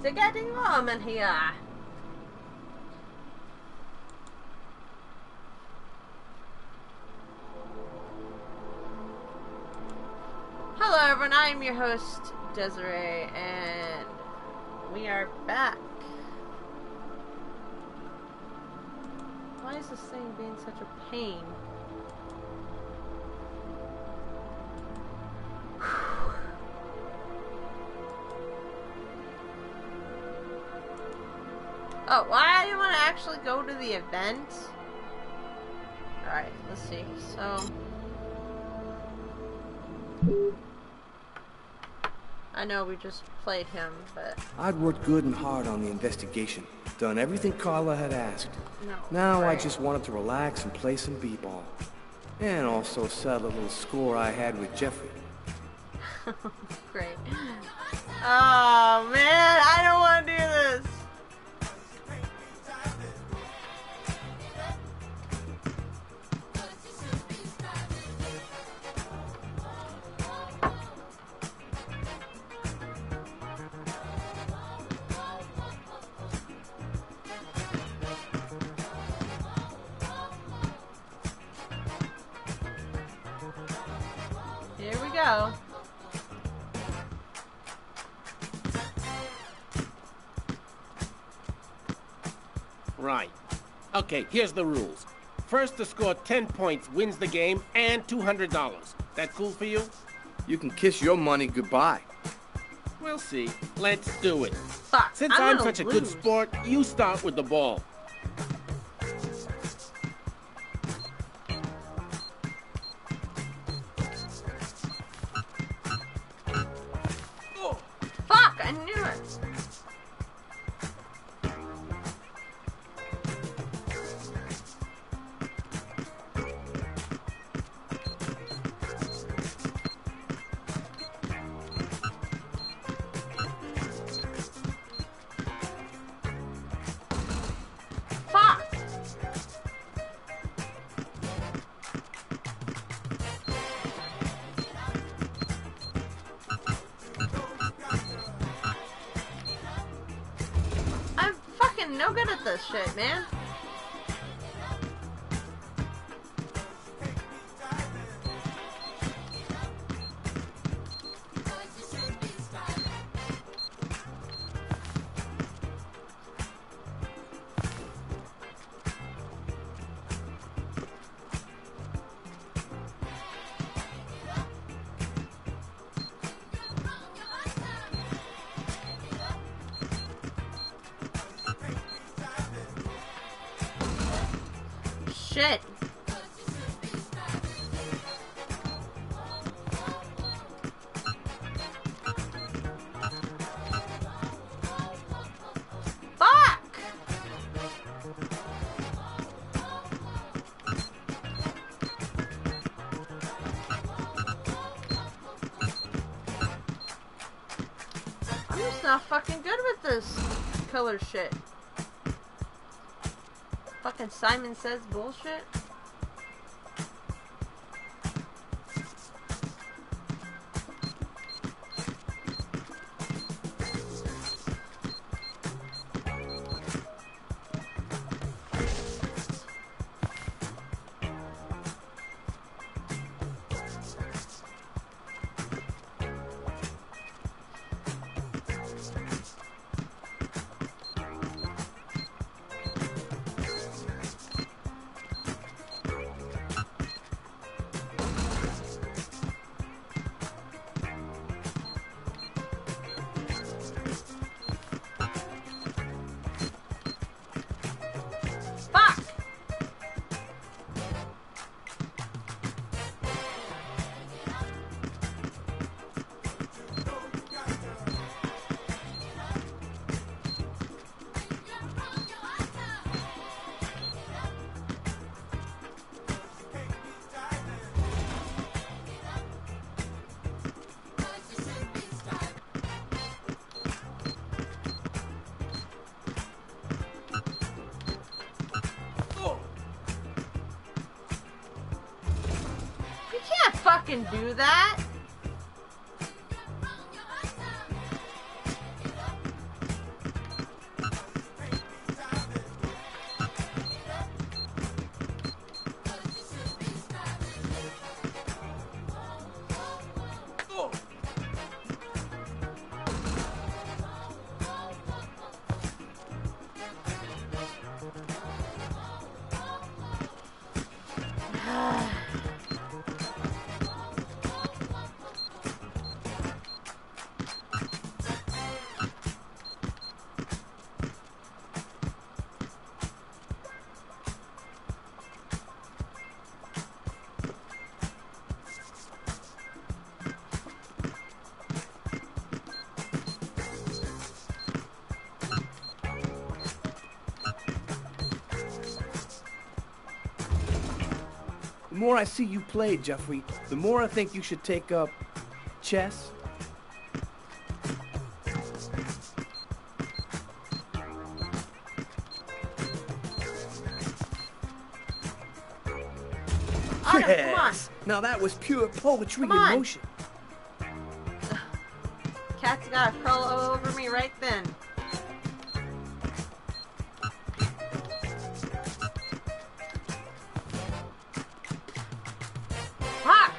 They're getting warm in here. Hello everyone, I am your host, Desiree, and we are back. Why is this thing being such a pain? Oh, why do you want to actually go to the event? Alright, let's see. So... I know we just played him, but... I'd worked good and hard on the investigation. Done everything Carla had asked. No. Now right. I just wanted to relax and play some b-ball. And also settle a little score I had with Jeffrey. Great. Oh, man, I don't want to do this. Here we go. Right. Okay, here's the rules. First to score 10 points wins the game and $200. That cool for you? You can kiss your money goodbye. We'll see. Let's do it. Fuck, Since I'm I'm gonna such a good lose. sport, you start with the ball. Fuck, I knew it. Fuck. I'm fucking no good at this shit, man. Shit. Fuck! I'm just not fucking good with this color shit. Fucking Simon Says bullshit. Fuck! You can't fucking do that. The more I see you play, Jeffrey, the more I think you should take up chess. Yes! Now that was pure poetry in Come on. motion. Cat's gotta crawl over me right then. Fuck!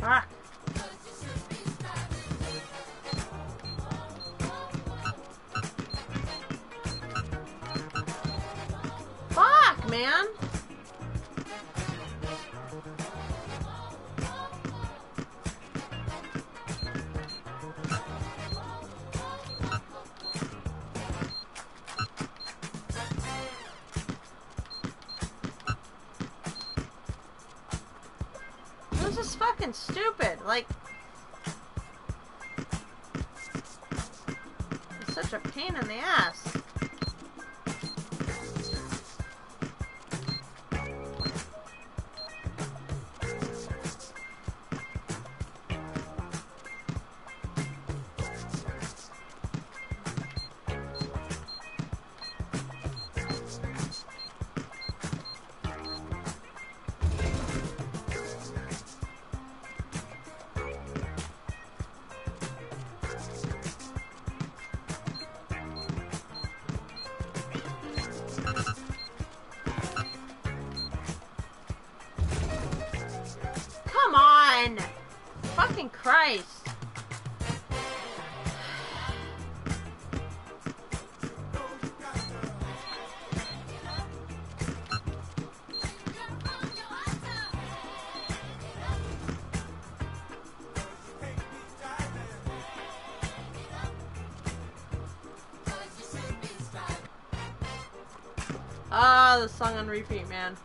Fuck. Fuck, man. This is fucking stupid. Like, it's such a pain in the ass. Come on! Fucking Christ. Ah, the song on repeat, man.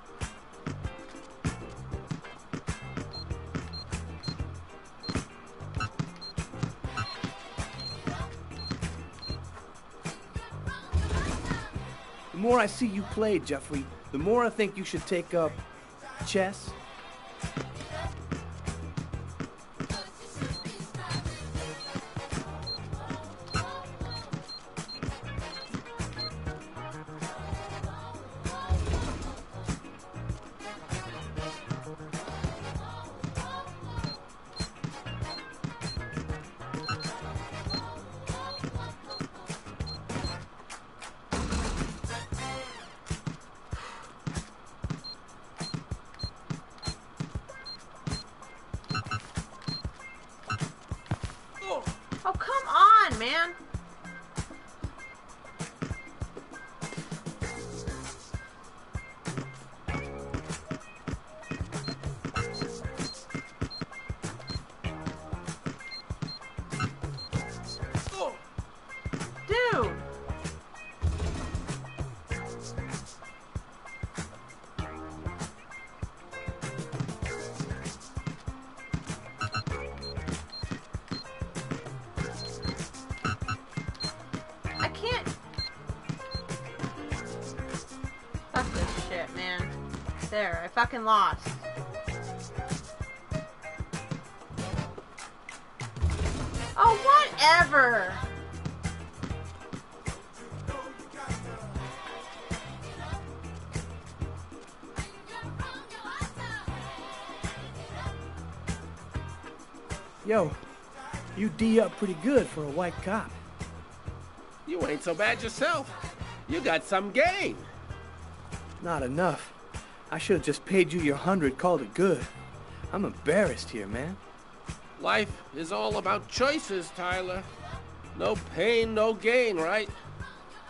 The more I see you play, Jeffrey, the more I think you should take up chess. Oh, come on, man. Dude. I can't. Fuck this shit, man. There, I fucking lost. Oh, whatever. Yo, you D up pretty good for a white cop. You ain't so bad yourself. You got some game. Not enough. I should have just paid you your 100, called it good. I'm embarrassed here, man. Life is all about choices, Tyler. No pain, no gain, right?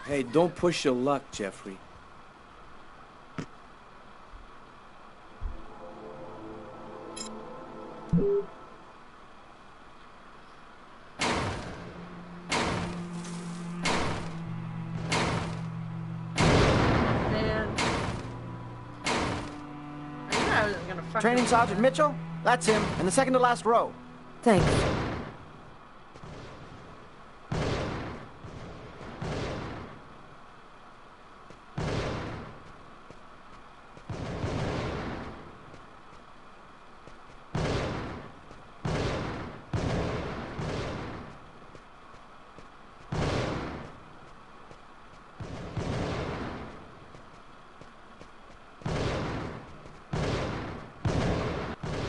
Hey, don't push your luck, Jeffrey. Man. I knew I wasn't gonna fucking... Training Sergeant Mitchell? That's him, in the second to last row. Thanks.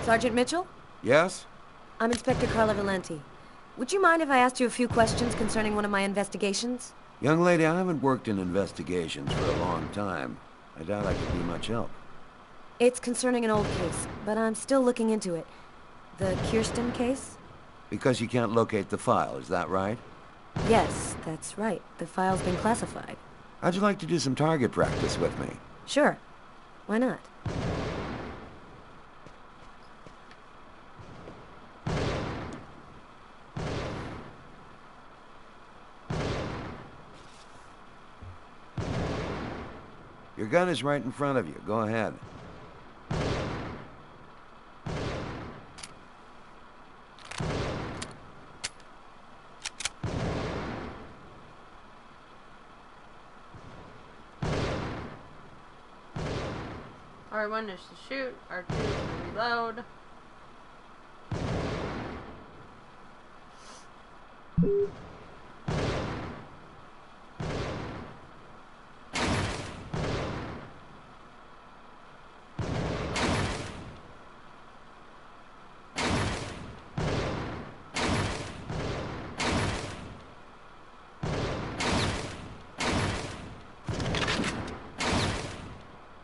Sergeant Mitchell? Yes? I'm Inspector Carla Valenti. Would you mind if I asked you a few questions concerning one of my investigations? Young lady, I haven't worked in investigations for a long time. I doubt I can be much help. It's concerning an old case, but I'm still looking into it. The Kirsten case? Because you can't locate the file, is that right? Yes, that's right. The file's been classified. How'd you like to do some target practice with me? Sure. Why not? Your gun is right in front of you. Go ahead. R1 is to shoot, R2 is to reload.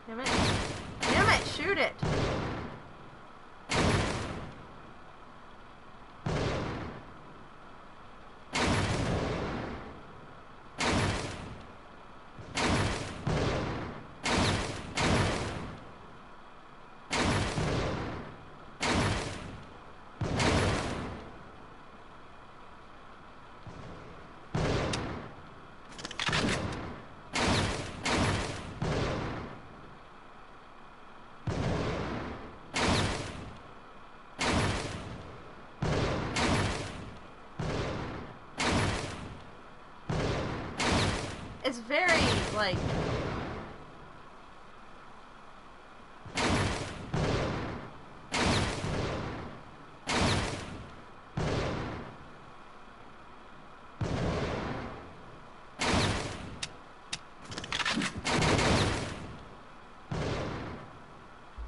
Damn it. Damn it, shoot it! It's very, like...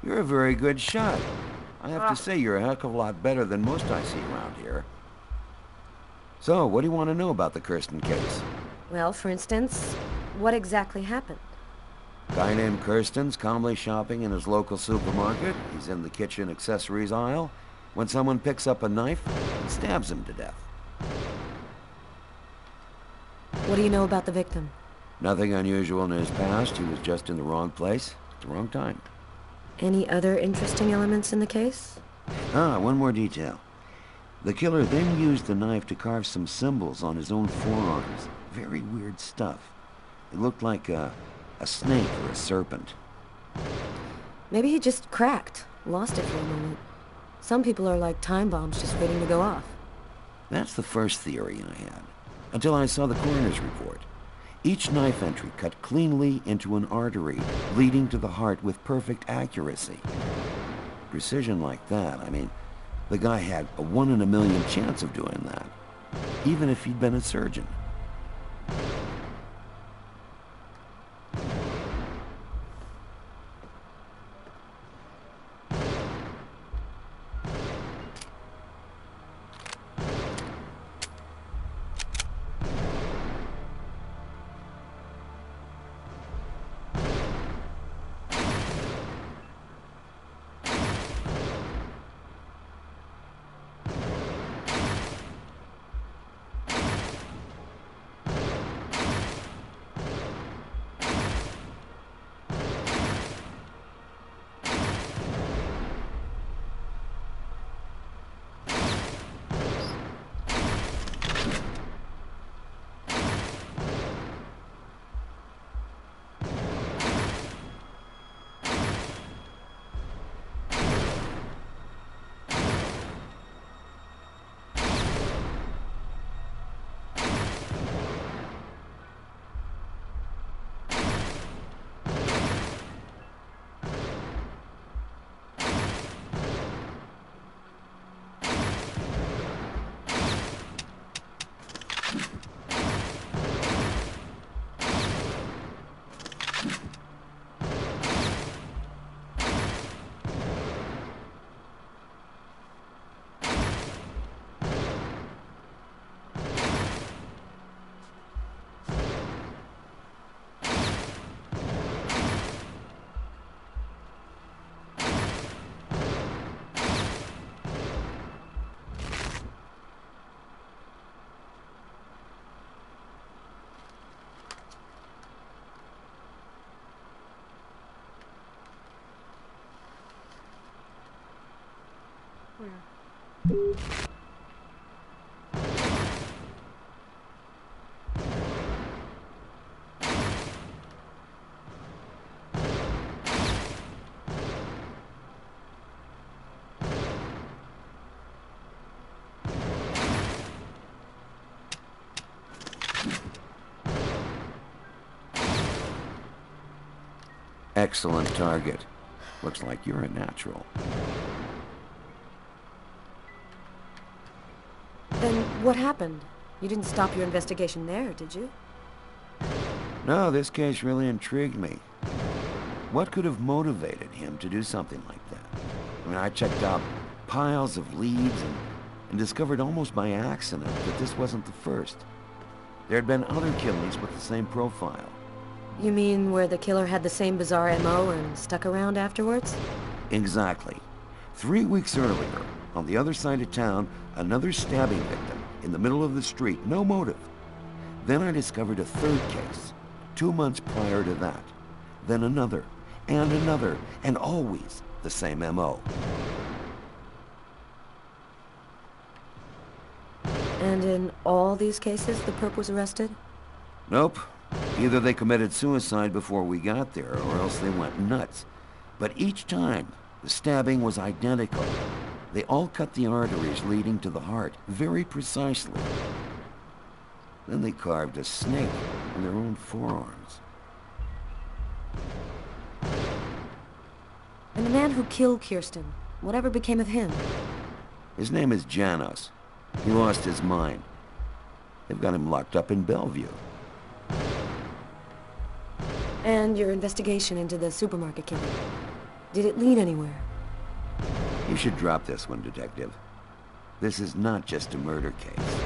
You're a very good shot. I have to say, you're a heck of a lot better than most I see around here. So, what do you want to know about the Kirsten case? Well, for instance, what exactly happened? Guy named Kirsten's calmly shopping in his local supermarket. He's in the kitchen accessories aisle when someone picks up a knife and stabs him to death. What do you know about the victim? Nothing unusual in his past. He was just in the wrong place at the wrong time. Any other interesting elements in the case? One more detail. The killer then used the knife to carve some symbols on his own forearms. Very weird stuff. It looked like a snake or a serpent. Maybe he just cracked, lost it for a moment. Some people are like time bombs just waiting to go off. That's the first theory I had, until I saw the coroner's report. Each knife entry cut cleanly into an artery, leading to the heart with perfect accuracy. Precision like that, I mean, the guy had a 1 in a million chance of doing that, even if he'd been a surgeon. Excellent target. Looks like you're a natural. Then what happened? You didn't stop your investigation there, did you? No, this case really intrigued me. What could have motivated him to do something like that? I mean, I checked out piles of leads and discovered almost by accident that this wasn't the first. There had been other killings with the same profile. You mean where the killer had the same bizarre MO and stuck around afterwards? Exactly. 3 weeks earlier, on the other side of town, another stabbing victim in the middle of the street, no motive. Then I discovered a third case, 2 months prior to that. Then another, and always the same MO. And in all these cases, the perp was arrested? Nope. Either they committed suicide before we got there, or else they went nuts. But each time, the stabbing was identical. They all cut the arteries leading to the heart, very precisely. Then they carved a snake in their own forearms. And the man who killed Kirsten, whatever became of him? His name is Janos. He lost his mind. They've got him locked up in Bellevue. And your investigation into the supermarket killing, did it lead anywhere? You should drop this one, Detective. This is not just a murder case.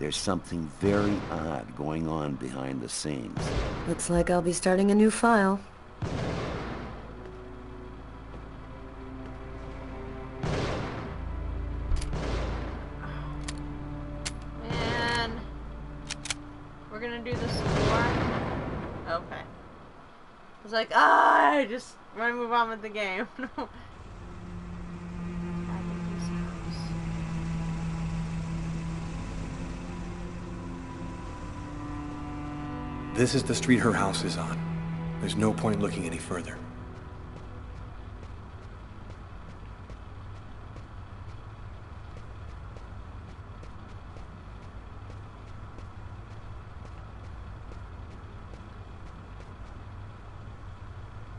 There's something very odd going on behind the scenes. Looks like I'll be starting a new file. Man. We're gonna do this some more? Okay. I was like, I just want to move on with the game. No. This is the street her house is on. There's no point looking any further.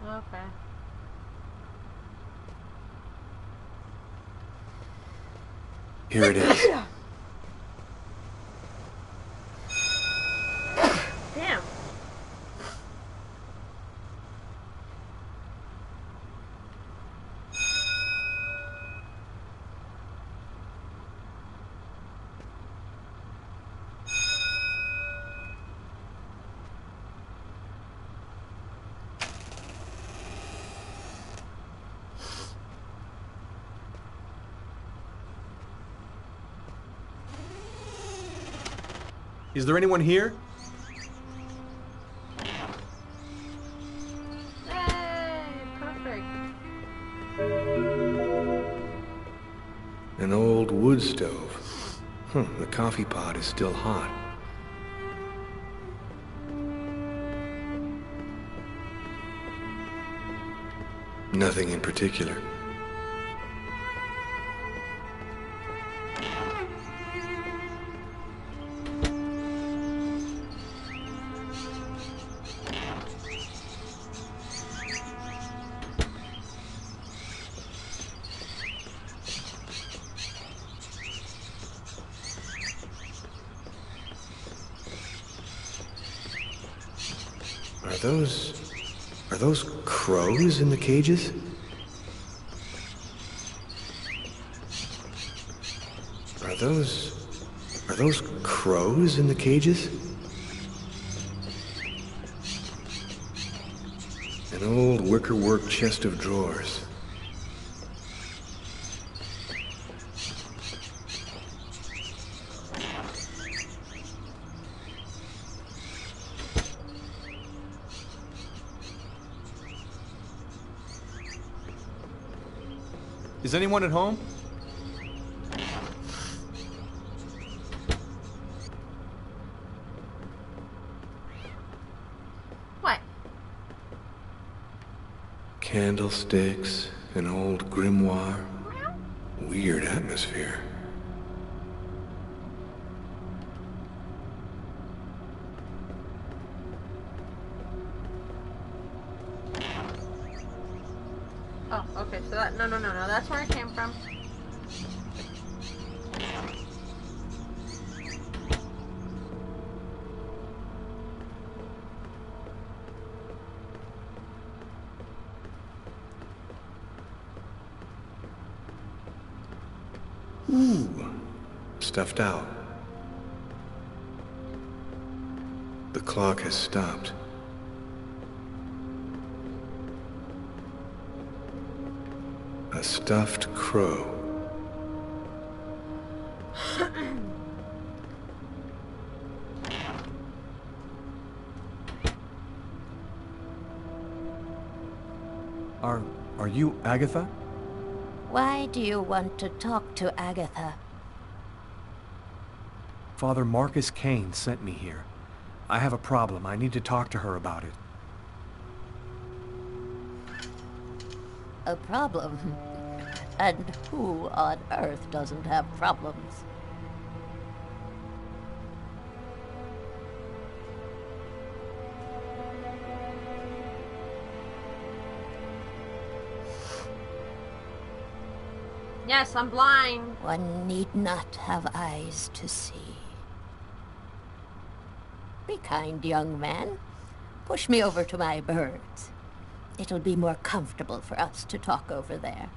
Okay. Here it is. Damn. Is there anyone here? Hey, perfect. An old wood stove. The coffee pot is still hot. Nothing in particular. Are those Are those crows in the cages? Are those crows in the cages? An old wickerwork chest of drawers. Is anyone at home? What? Candlesticks, an old grimoire. Weird atmosphere. Oh, okay, so that, no, that's where I came from. Ooh, stuffed out. The clock has stopped. A stuffed crow. Are you Agatha? Why do you want to talk to Agatha? Father Marcus Kane sent me here. I have a problem. I need to talk to her about it. A problem? And who on earth doesn't have problems? Yes, I'm blind. One need not have eyes to see. Be kind, young man. Push me over to my birds. It'll be more comfortable for us to talk over there.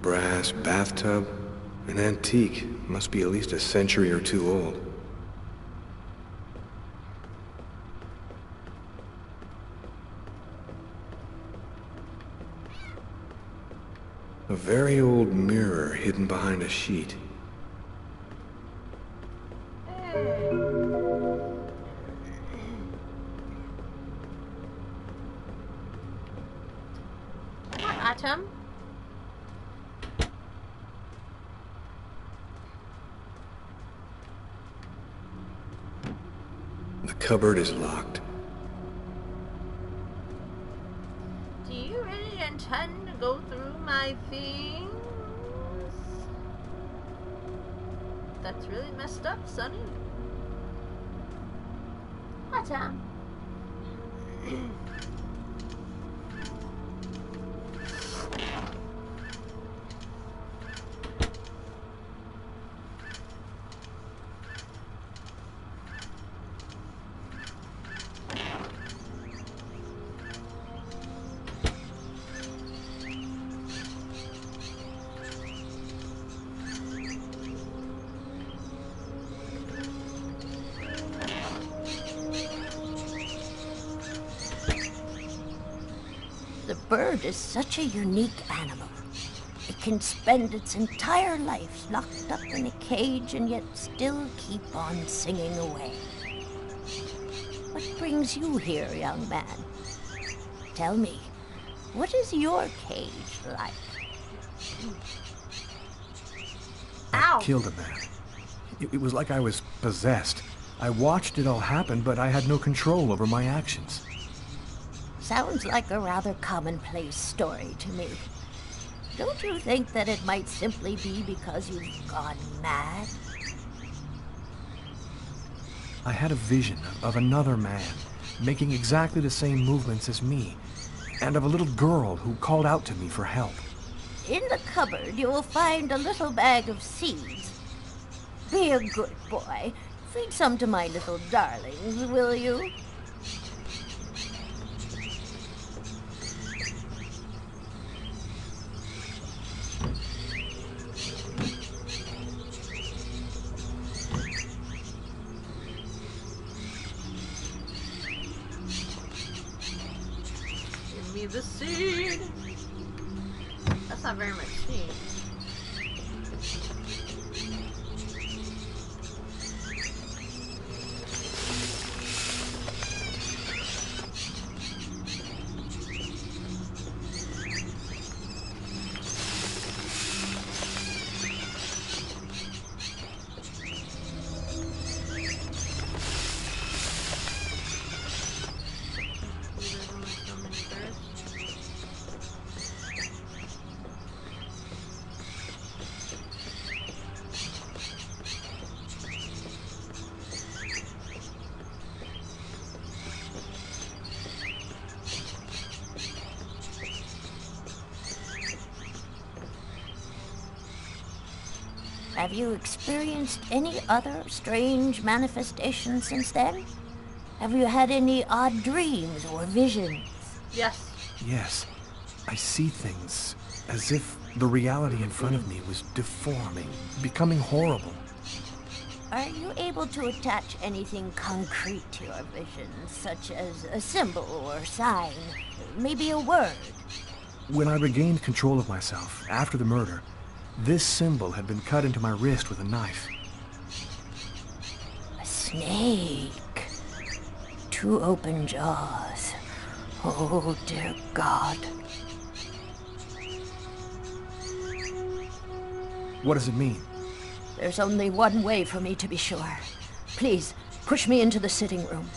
Brass bathtub, an antique, must be at least a century or two old. A very old mirror hidden behind a sheet. What item? The cupboard is locked. Do you really intend to go through my things? That's really messed up, Sonny. What time? The bird is such a unique animal. It can spend its entire life locked up in a cage and yet still keep on singing away. What brings you here, young man? Tell me, what is your cage like? Ow! I killed a man. It was like I was possessed. I watched it all happen, but I had no control over my actions. Sounds like a rather commonplace story to me. Don't you think that it might simply be because you've gone mad? I had a vision of another man making exactly the same movements as me, and of a little girl who called out to me for help. In the cupboard, you will find a little bag of seeds. Be a good boy. Feed some to my little darlings, will you? Give me the seed. That's not very much seed. There's only so many birds. Have you experienced any other strange manifestations since then? Have you had any odd dreams or visions? Yes. Yes, I see things as if the reality in front of me was deforming, becoming horrible. Are you able to attach anything concrete to your visions, such as a symbol or sign, maybe a word? When I regained control of myself after the murder, this symbol had been cut into my wrist with a knife. A snake. Two open jaws. Oh, dear God. What does it mean? There's only one way for me to be sure. Please, push me into the sitting room.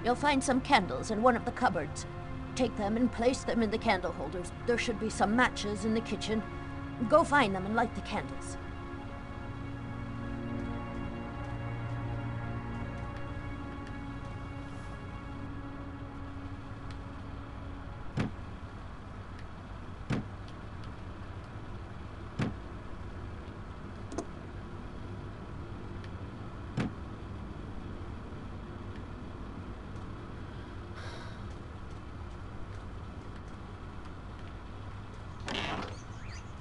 You'll find some candles in one of the cupboards. Take them and place them in the candle holders. There should be some matches in the kitchen. Go find them and light the candles.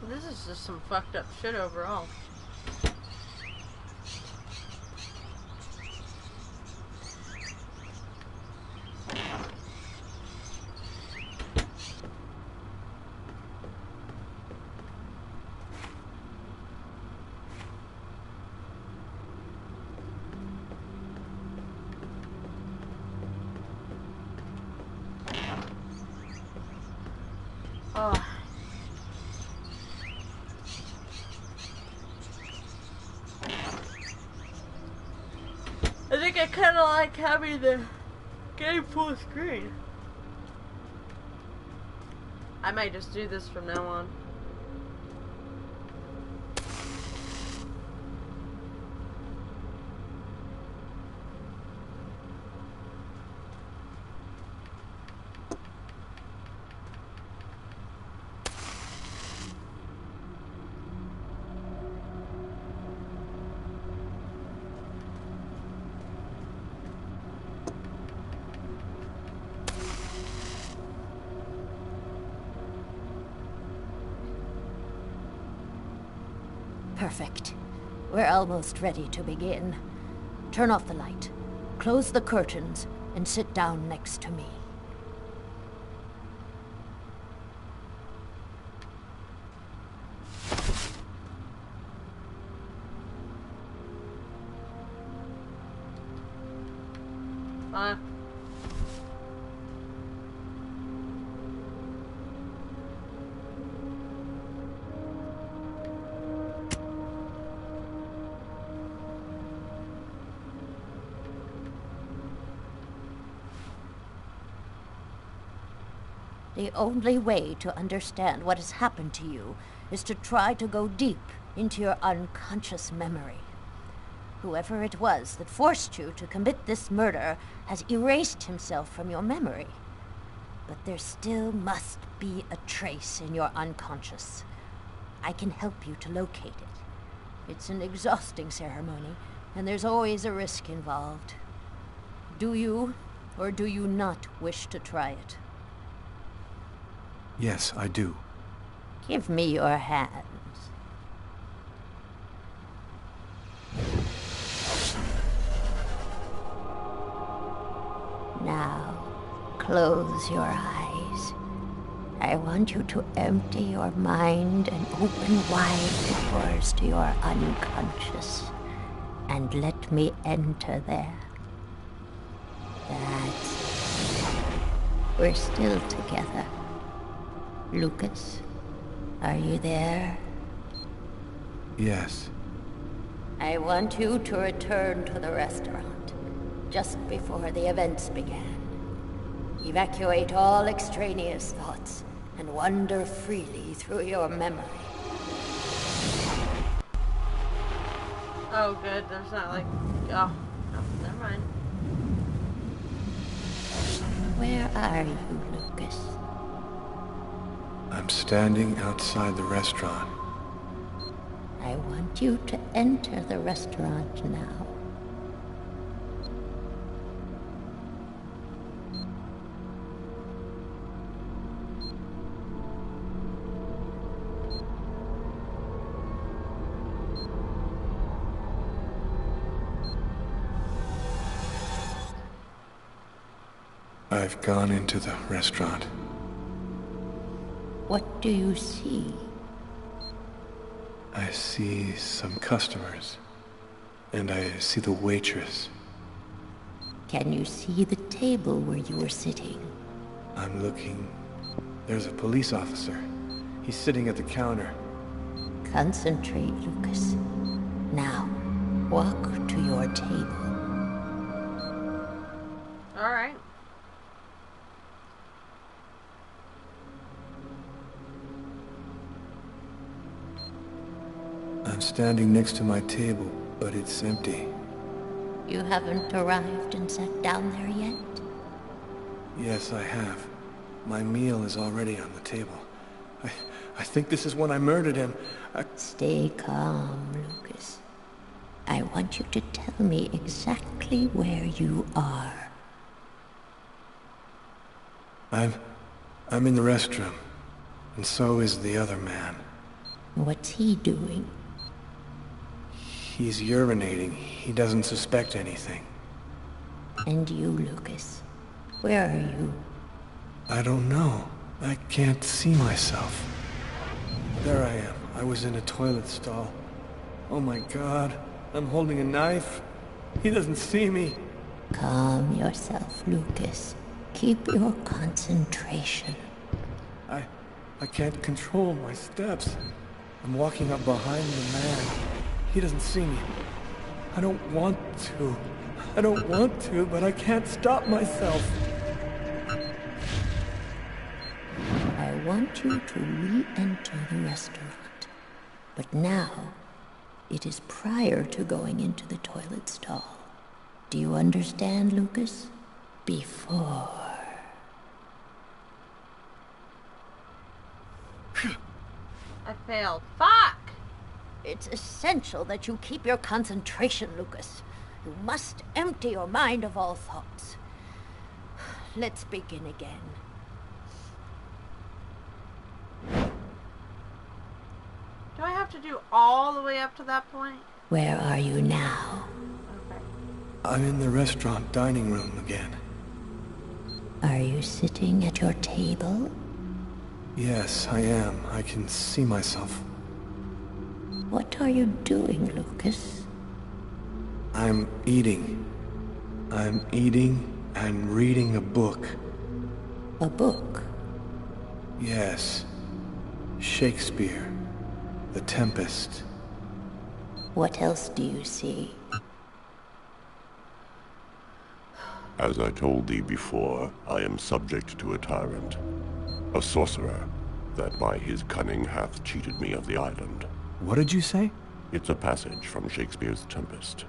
This is just some fucked up shit overall. Oh. I think I kind of like having the game full screen. I might just do this from now on. Perfect. We're almost ready to begin. Turn off the light, close the curtains, and sit down next to me. Fine. The only way to understand what has happened to you is to try to go deep into your unconscious memory. Whoever it was that forced you to commit this murder has erased himself from your memory. But there still must be a trace in your unconscious. I can help you to locate it. It's an exhausting ceremony, and there's always a risk involved. Do you, or do you not wish to try it? Yes, I do. Give me your hands. Now, close your eyes. I want you to empty your mind and open wide the doors to your unconscious. And let me enter there. That's it. We're still together. Lucas, are you there? Yes. I want you to return to the restaurant, just before the events began. Evacuate all extraneous thoughts, and wander freely through your memory. Oh, good. There's not like... Oh, no, never mind. Where are you, Lucas? I'm standing outside the restaurant. I want you to enter the restaurant now. I've gone into the restaurant. What do you see? I see some customers. And I see the waitress. Can you see the table where you were sitting? I'm looking. There's a police officer. He's sitting at the counter. Concentrate, Lucas. Now, walk to your table. Alright. I'm standing next to my table, but it's empty. You haven't arrived and sat down there yet? Yes, I have. My meal is already on the table. I think this is when I murdered him. Stay calm, Lucas. I want you to tell me exactly where you are. I'm in the restroom, and so is the other man. What's he doing? He's urinating. He doesn't suspect anything. And you, Lucas, where are you? I don't know. I can't see myself. There I am. I was in a toilet stall. Oh my God. I'm holding a knife. He doesn't see me. Calm yourself, Lucas. Keep your concentration. I can't control my steps. I'm walking up behind the man. He doesn't see me. I don't want to. I don't want to, but I can't stop myself. I want you to re-enter the restaurant. But now, it is prior to going into the toilet stall. Do you understand, Lucas? Before. I failed. Fuck! It's essential that you keep your concentration, Lucas. You must empty your mind of all thoughts. Let's begin again. Do I have to do all the way up to that point? Where are you now? Okay. I'm in the restaurant dining room again. Are you sitting at your table? Yes, I am. I can see myself. What are you doing, Lucas? I'm eating. I'm eating and reading a book. A book? Yes. Shakespeare. The Tempest. What else do you see? As I told thee before, I am subject to a tyrant. A sorcerer, that by his cunning hath cheated me of the island. What did you say? It's a passage from Shakespeare's Tempest.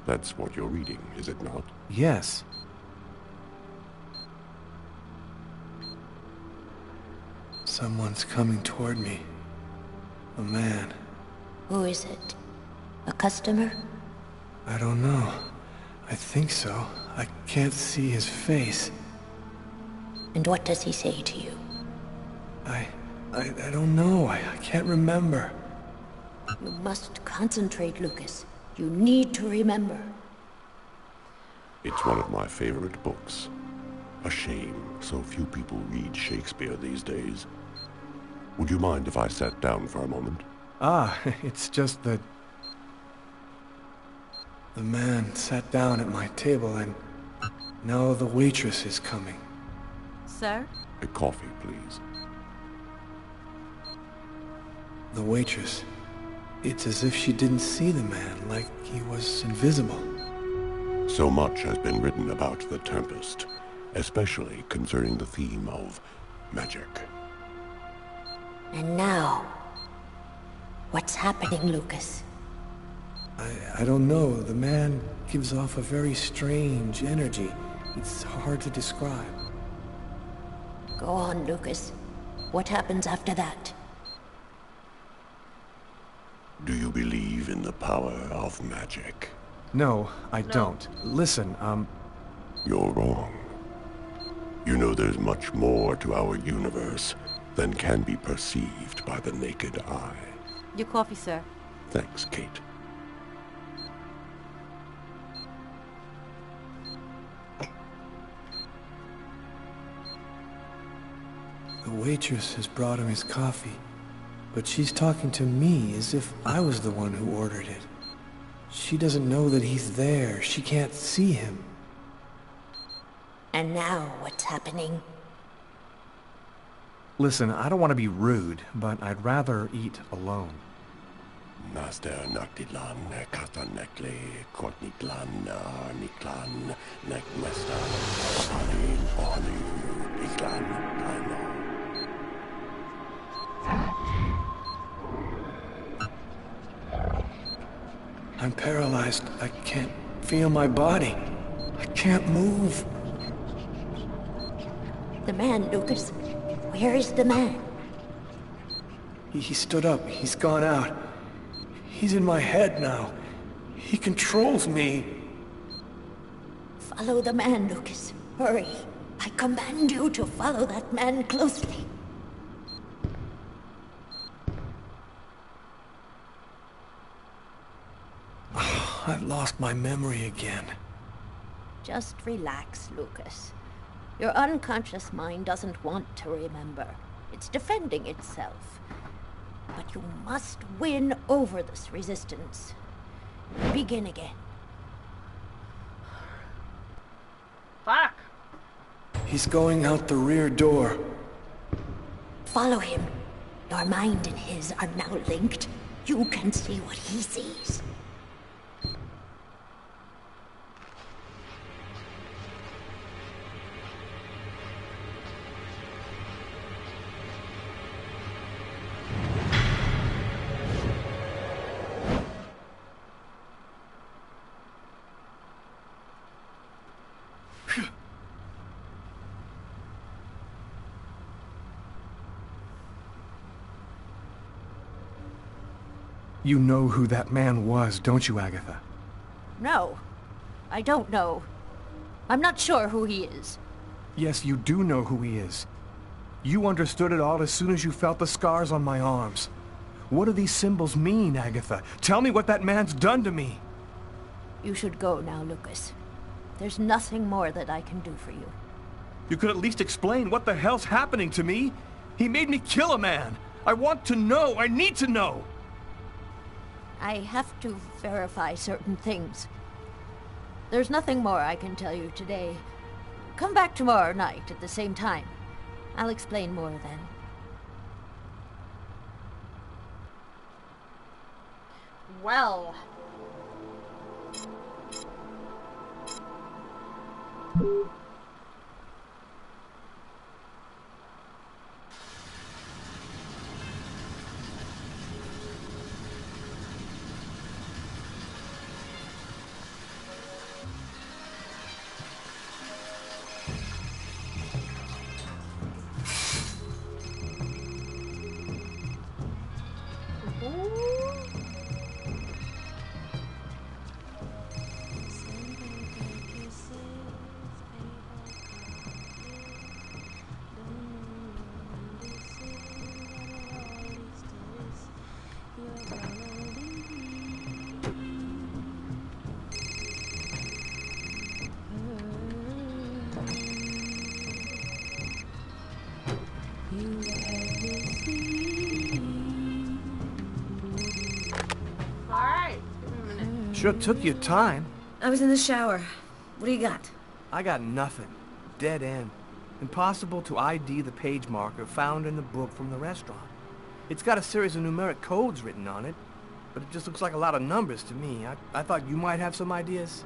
That's what you're reading, is it not? Yes. Someone's coming toward me. A man. Who is it? A customer? I don't know. I think so. I can't see his face. And what does he say to you? I don't know. I can't remember. You must concentrate, Lucas. You need to remember. It's one of my favorite books. A shame so few people read Shakespeare these days. Would you mind if I sat down for a moment? Ah, it's just that... The man sat down at my table and now the waitress is coming. Sir? A coffee, please. The waitress. It's as if she didn't see the man, like he was invisible. So much has been written about the Tempest, especially concerning the theme of magic. And now, what's happening, Lucas? I don't know. The man gives off a very strange energy. It's hard to describe. Go on, Lucas. What happens after that? Do you believe in the power of magic? No, I don't. Listen, You're wrong. You know there's much more to our universe than can be perceived by the naked eye. Your coffee, sir. Thanks, Kate. The waitress has brought him his coffee, but she's talking to me as if I was the one who ordered it. She doesn't know that he's there. She can't see him. And now, what's happening? listen, I don't want to be rude, but I'd rather eat alone. Naster Naktilan, Katanekle, Kortniklan, Niklan, Nekmesta, Hanin, Ohanu, Iklan, Kaino. I'm paralyzed. I can't feel my body. I can't move. The man, Lucas. Where is the man? He stood up. He's gone out. He's in my head now. He controls me. Follow the man, Lucas. Hurry. I command you to follow that man closely. I've lost my memory again. Just relax, Lucas. Your unconscious mind doesn't want to remember. It's defending itself. But you must win over this resistance. Begin again. Fuck! He's going out the rear door. Follow him. Your mind and his are now linked. You can see what he sees. You know who that man was, don't you, Agatha? No, I don't know. I'm not sure who he is. Yes, you do know who he is. You understood it all as soon as you felt the scars on my arms. What do these symbols mean, Agatha? Tell me what that man's done to me. You should go now, Lucas. There's nothing more that I can do for you. You could at least explain what the hell's happening to me. He made me kill a man. I want to know. I need to know. I have to verify certain things. There's nothing more I can tell you today. Come back tomorrow night at the same time. I'll explain more then. Well. Alright, give me a minute. Sure took your time. I was in the shower. What do you got? I got nothing. Dead end. Impossible to ID the page marker found in the book from the restaurant. It's got a series of numeric codes written on it, but it just looks like a lot of numbers to me. I thought you might have some ideas.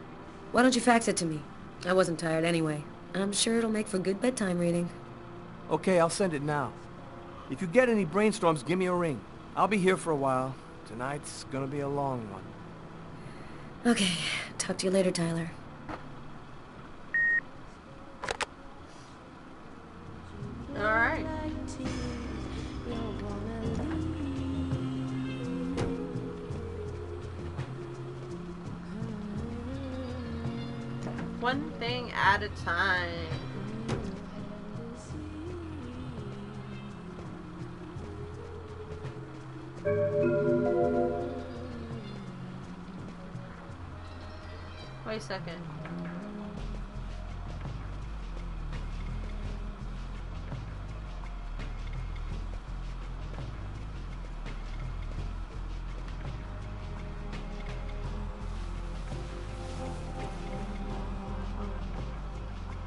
Why don't you fax it to me? I wasn't tired anyway. I'm sure it'll make for good bedtime reading. Okay, I'll send it now. If you get any brainstorms, give me a ring. I'll be here for a while. Tonight's gonna be a long one. Okay, talk to you later, Tyler. Alright. One thing at a time. Wait a second.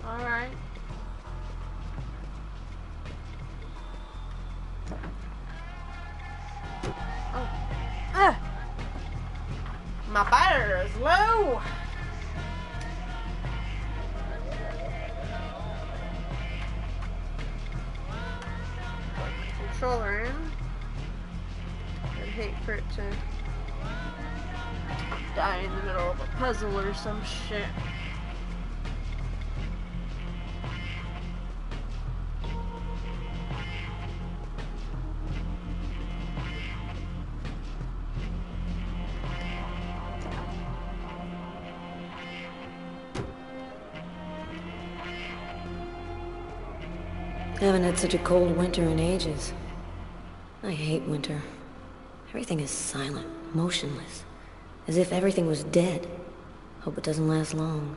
Alright. Oh. Ah! My battery is low! Controller in. I'd hate for it to die in the middle of a puzzle or some shit. I haven't had such a cold winter in ages. I hate winter. Everything is silent, motionless. As if everything was dead. Hope it doesn't last long.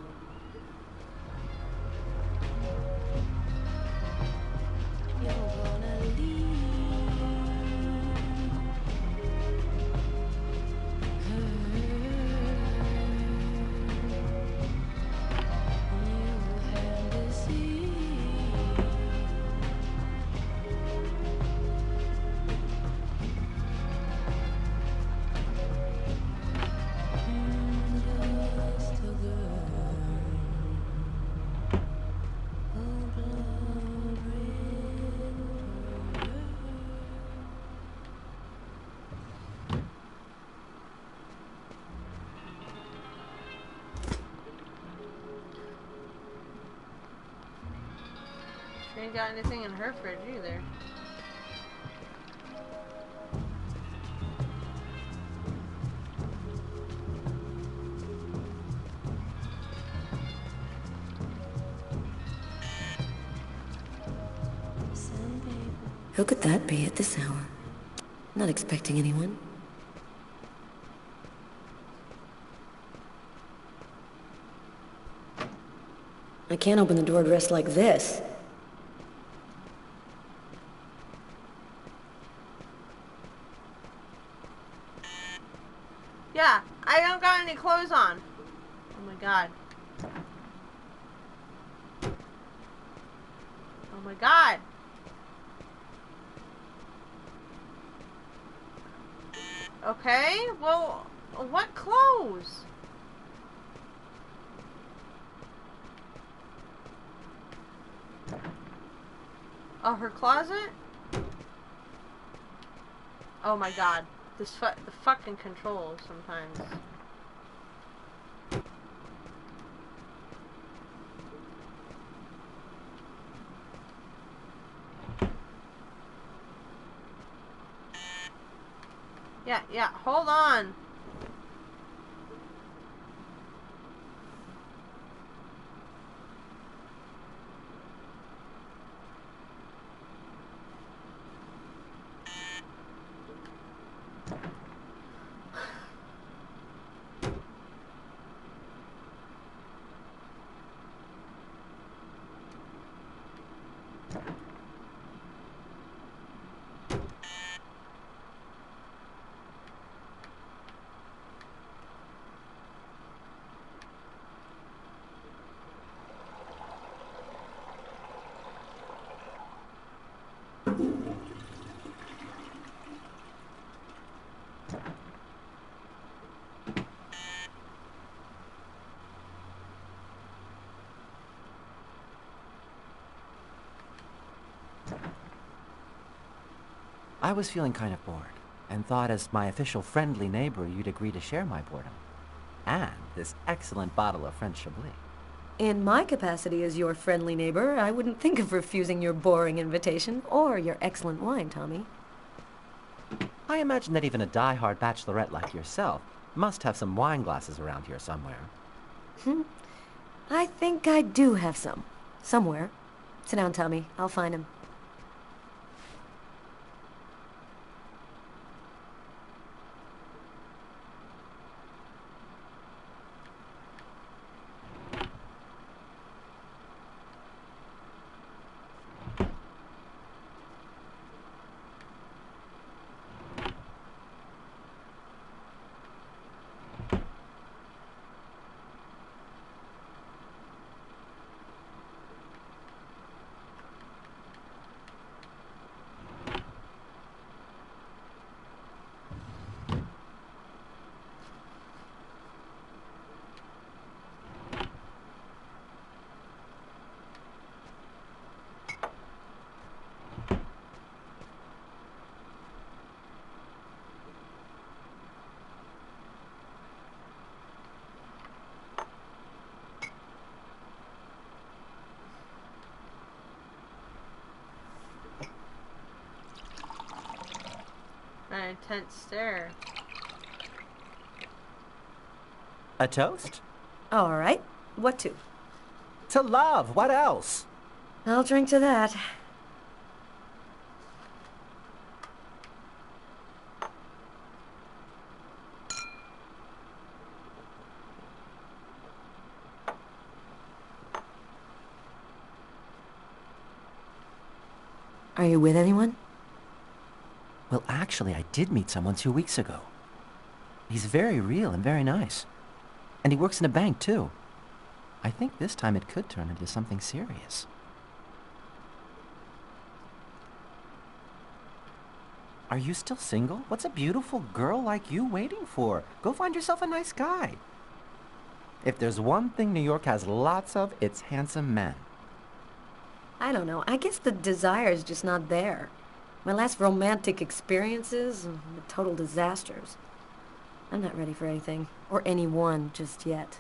She ain't got anything in her fridge either. Who could that be at this hour? Not expecting anyone. I can't open the door dressed like this. Yeah, I don't got any clothes on. Oh my god. Oh my god. Okay, well, what clothes? Oh, her closet? Oh my god. The fucking controls sometimes. Yeah, hold on. I was feeling kind of bored, and thought as my official friendly neighbor you'd agree to share my boredom. And this excellent bottle of French Chablis. In my capacity as your friendly neighbor, I wouldn't think of refusing your boring invitation or your excellent wine, Tommy. I imagine that even a die-hard bachelorette like yourself must have some wine glasses around here somewhere. I think I do have some. Somewhere. Sit down, Tommy. I'll find him. An intense stare. A toast? All right. What to? To love. What else? I'll drink to that. Are you with anyone? Well, actually, I did meet someone 2 weeks ago. He's very real and very nice. And he works in a bank, too. I think this time it could turn into something serious. Are you still single? What's a beautiful girl like you waiting for? Go find yourself a nice guy. If there's one thing New York has lots of, it's handsome men. I don't know. I guess the desire's just not there. My last romantic experiences were total disasters. I'm not ready for anything, or anyone just yet.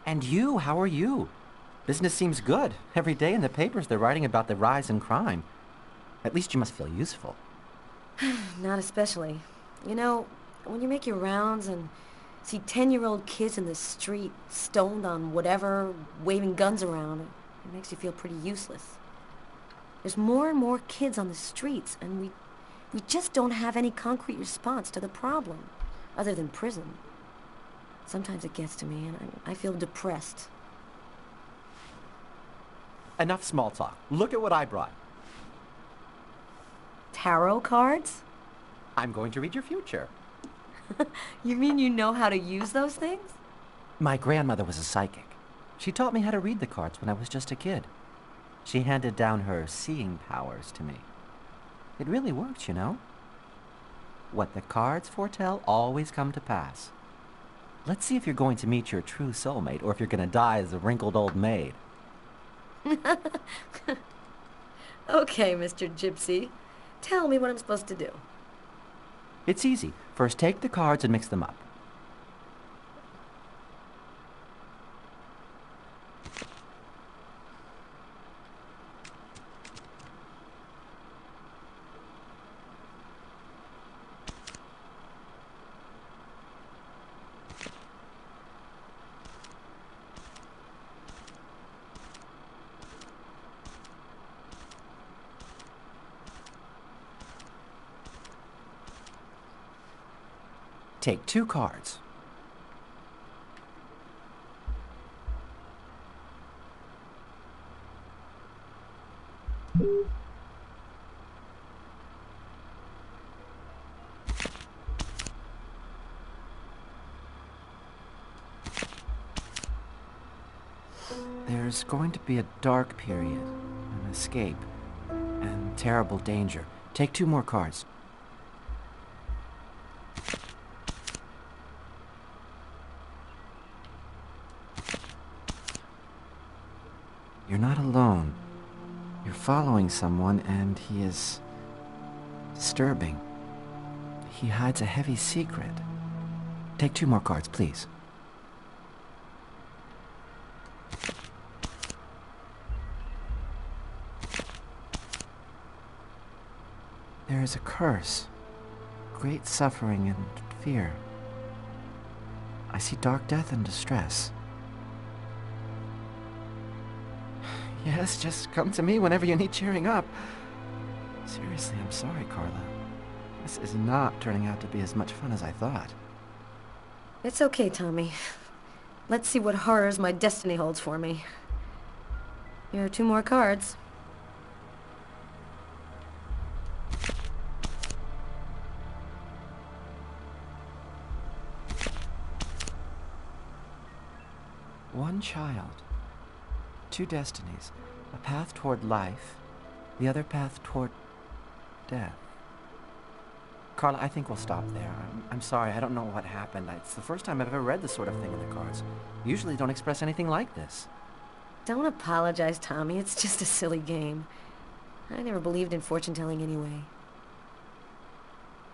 And you, how are you? Business seems good. Every day in the papers they're writing about the rise in crime. At least you must feel useful. Not especially. You know, when you make your rounds and see 10-year-old kids in the street, stoned on whatever, waving guns around, it makes you feel pretty useless. There's more and more kids on the streets, and we just don't have any concrete response to the problem, other than prison. Sometimes it gets to me, and I feel depressed. Enough small talk. Look at what I brought. Tarot cards? I'm going to read your future. You mean you know how to use those things? My grandmother was a psychic. She taught me how to read the cards when I was just a kid. She handed down her seeing powers to me. It really works, you know. What the cards foretell always come to pass. Let's see if you're going to meet your true soulmate, or if you're going to die as a wrinkled old maid. Okay, Mr. Gypsy. Tell me what I'm supposed to do. It's easy. First, take the cards and mix them up. Take 2 cards. There's going to be a dark period, an escape, and terrible danger. Take 2 more cards. You're not alone. You're following someone, and he is disturbing. He hides a heavy secret. Take 2 more cards, please. There is a curse, great suffering and fear. I see dark death and distress. Yes, just come to me whenever you need cheering up. Seriously, I'm sorry, Carla. This is not turning out to be as much fun as I thought. It's okay, Tommy. Let's see what horrors my destiny holds for me. Here are 2 more cards. One child, 2 destinies, a path toward life, the other path toward death. Carla, I think we'll stop there. I'm sorry, I don't know what happened. It's the first time I've ever read this sort of thing in the cards. Usually don't express anything like this. Don't apologize, Tommy. It's just a silly game. I never believed in fortune-telling anyway.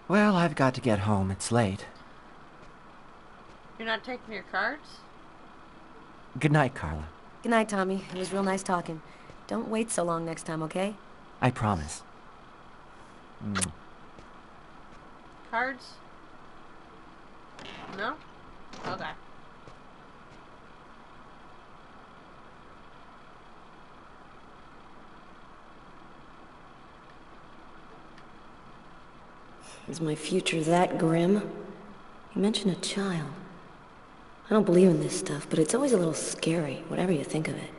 Well, I've got to get home. It's late. You're not taking your cards? Good night, Carla. Good night, Tommy. It was real nice talking. Don't wait so long next time, okay? I promise. Cards? No? Okay. Is my future that grim? You mentioned a child. I don't believe in this stuff, but it's always a little scary, whatever you think of it.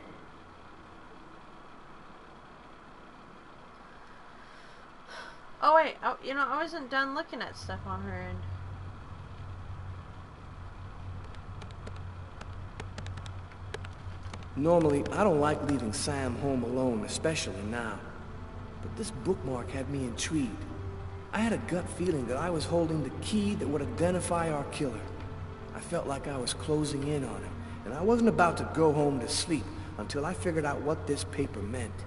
Oh wait, you know, I wasn't done looking at stuff on her end. Normally, I don't like leaving Sam home alone, especially now. But this bookmark had me intrigued. I had a gut feeling that I was holding the key that would identify our killer. I felt like I was closing in on him, and I wasn't about to go home to sleep until I figured out what this paper meant.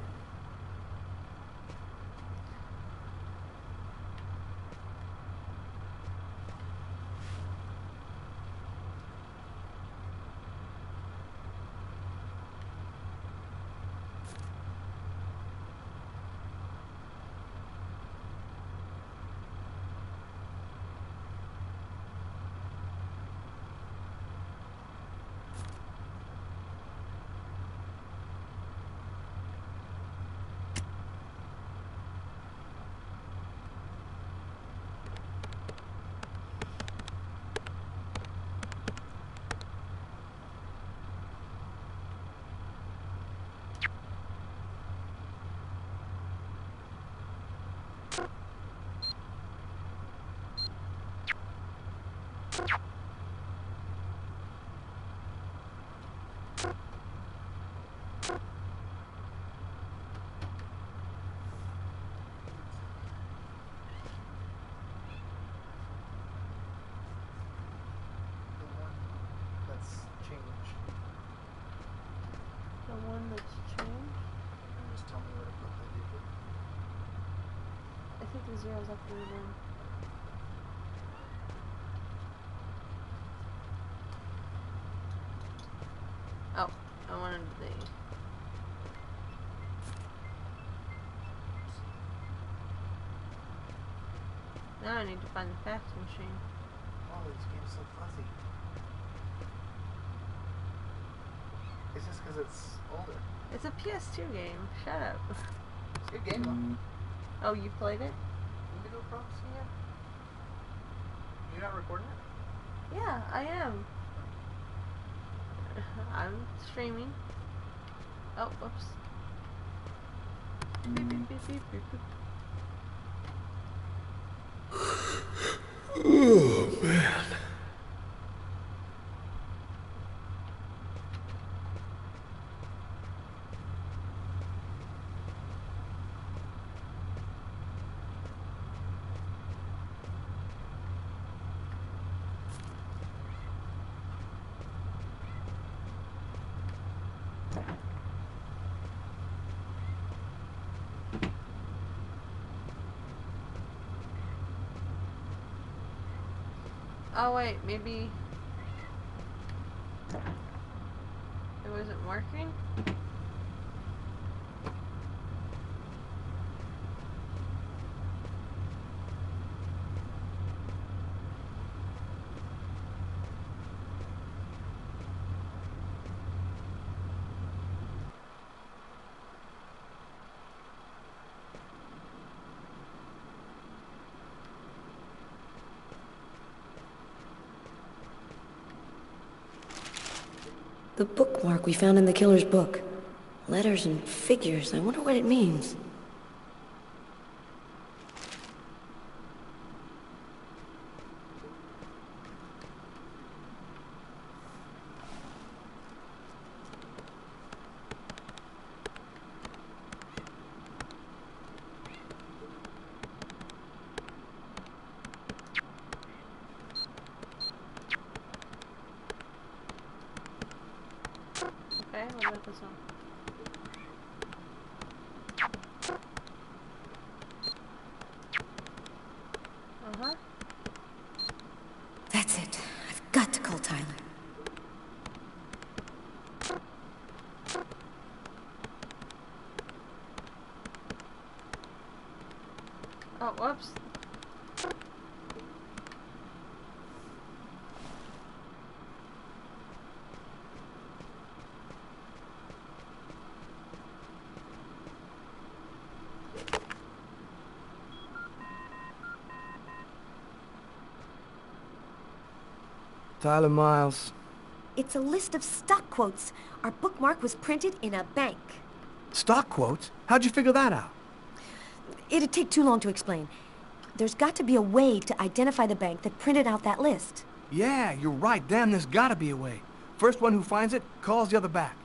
The zeros after the 1. Oh, I wanted the... Now I need to find the fax machine. Oh, this game's so fuzzy. It's just because it's older. It's a PS2 game. Shut up. It's a good game, though. Oh, you played it? Indigo Prophecy, yeah. You're not recording it? Yeah, I am. I'm streaming. Oh, whoops. Beep, beep, beep, beep, beep, beep. Oh, man. Oh wait, maybe it wasn't working? The bookmark we found in the killer's book. Letters and figures. I wonder what it means. Okay, what about this one? Uh-huh. That's it. I've got to call Tyler. Oh, whoops. Tyler Miles. It's a list of stock quotes. Our bookmark was printed in a bank. Stock quotes? How'd you figure that out? It'd take too long to explain. There's got to be a way to identify the bank that printed out that list. Yeah, you're right. Damn, there's gotta be a way. First one who finds it calls the other back.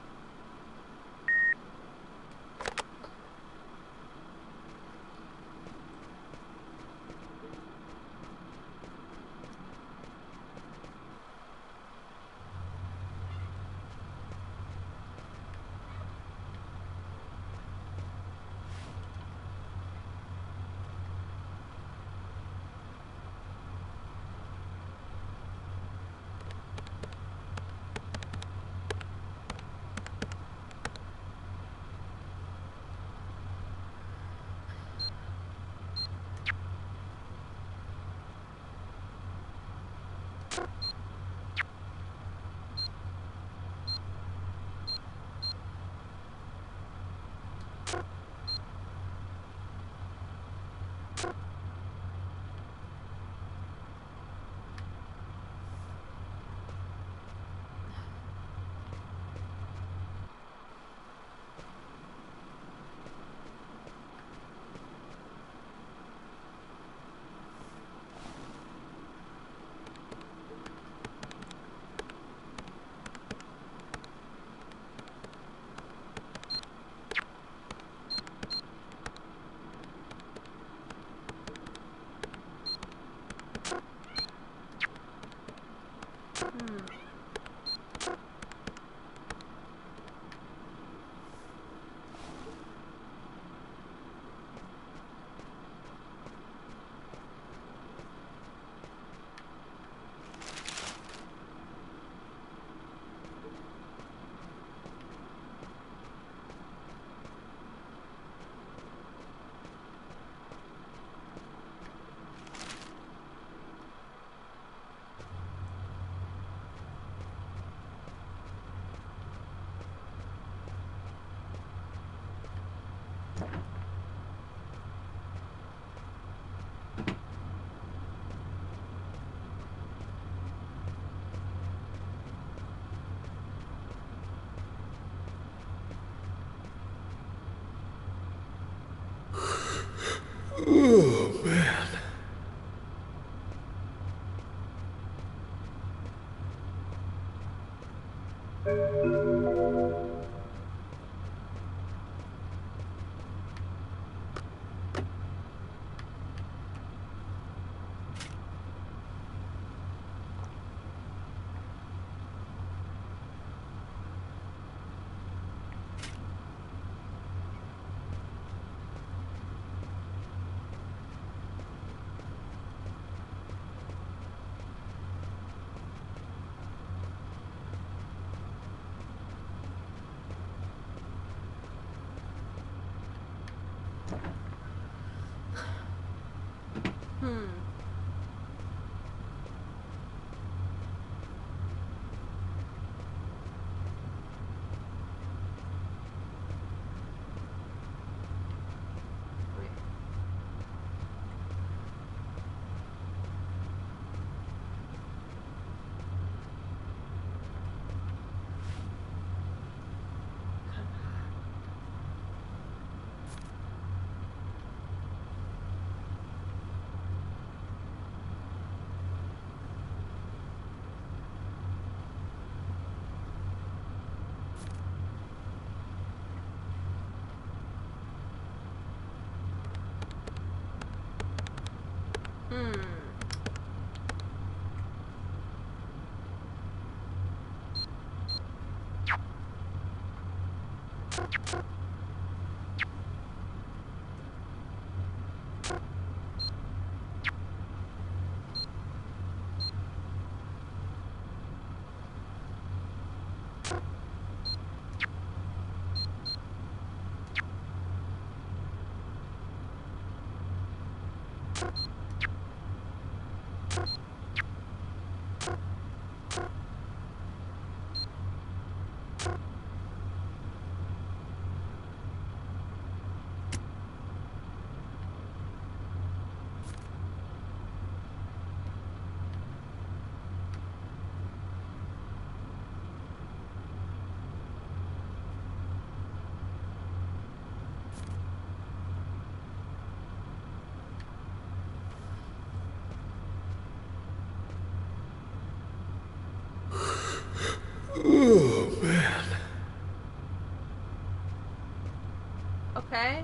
Oh, man. Oh, man. Okay.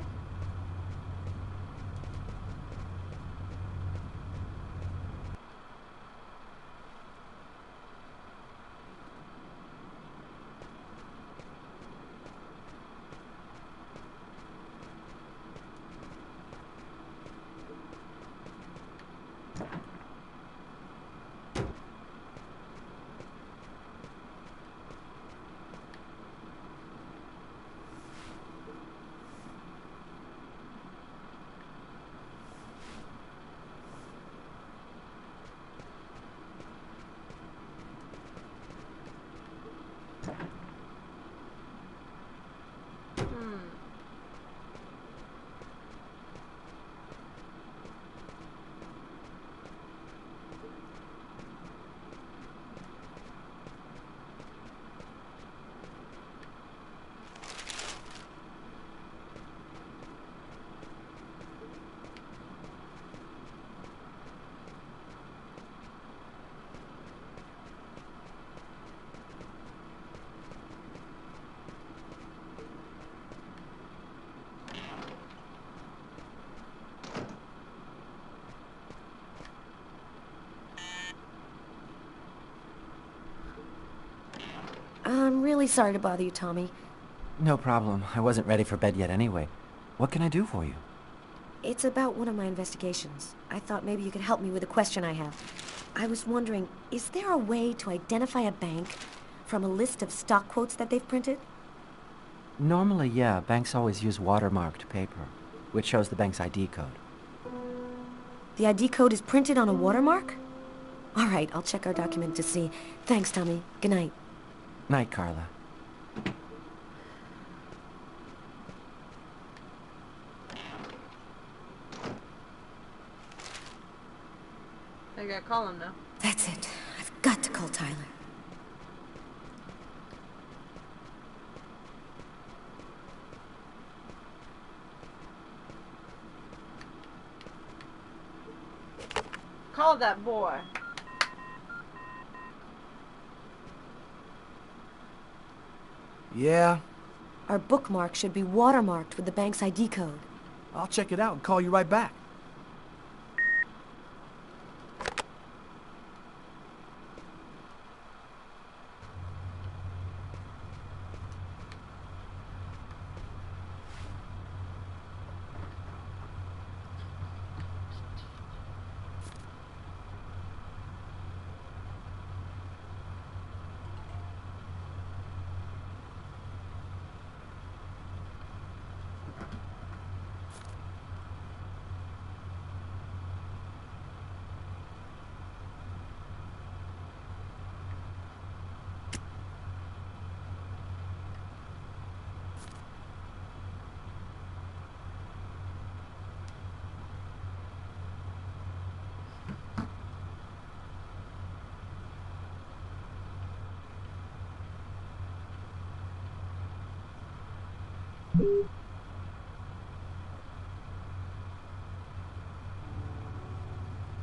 I'm really sorry to bother you, Tommy. No problem. I wasn't ready for bed yet anyway. What can I do for you? It's about one of my investigations. I thought maybe you could help me with a question I have. I was wondering, is there a way to identify a bank from a list of stock quotes that they've printed? Normally, yeah. Banks always use watermarked paper, which shows the bank's ID code. The ID code is printed on a watermark? All right, I'll check our document to see. Thanks, Tommy. Good night. Night, Carla. I gotta call him now. That's it. I've got to call Tyler. Call that boy. Yeah? Our bookmark should be watermarked with the bank's ID code. I'll check it out and call you right back.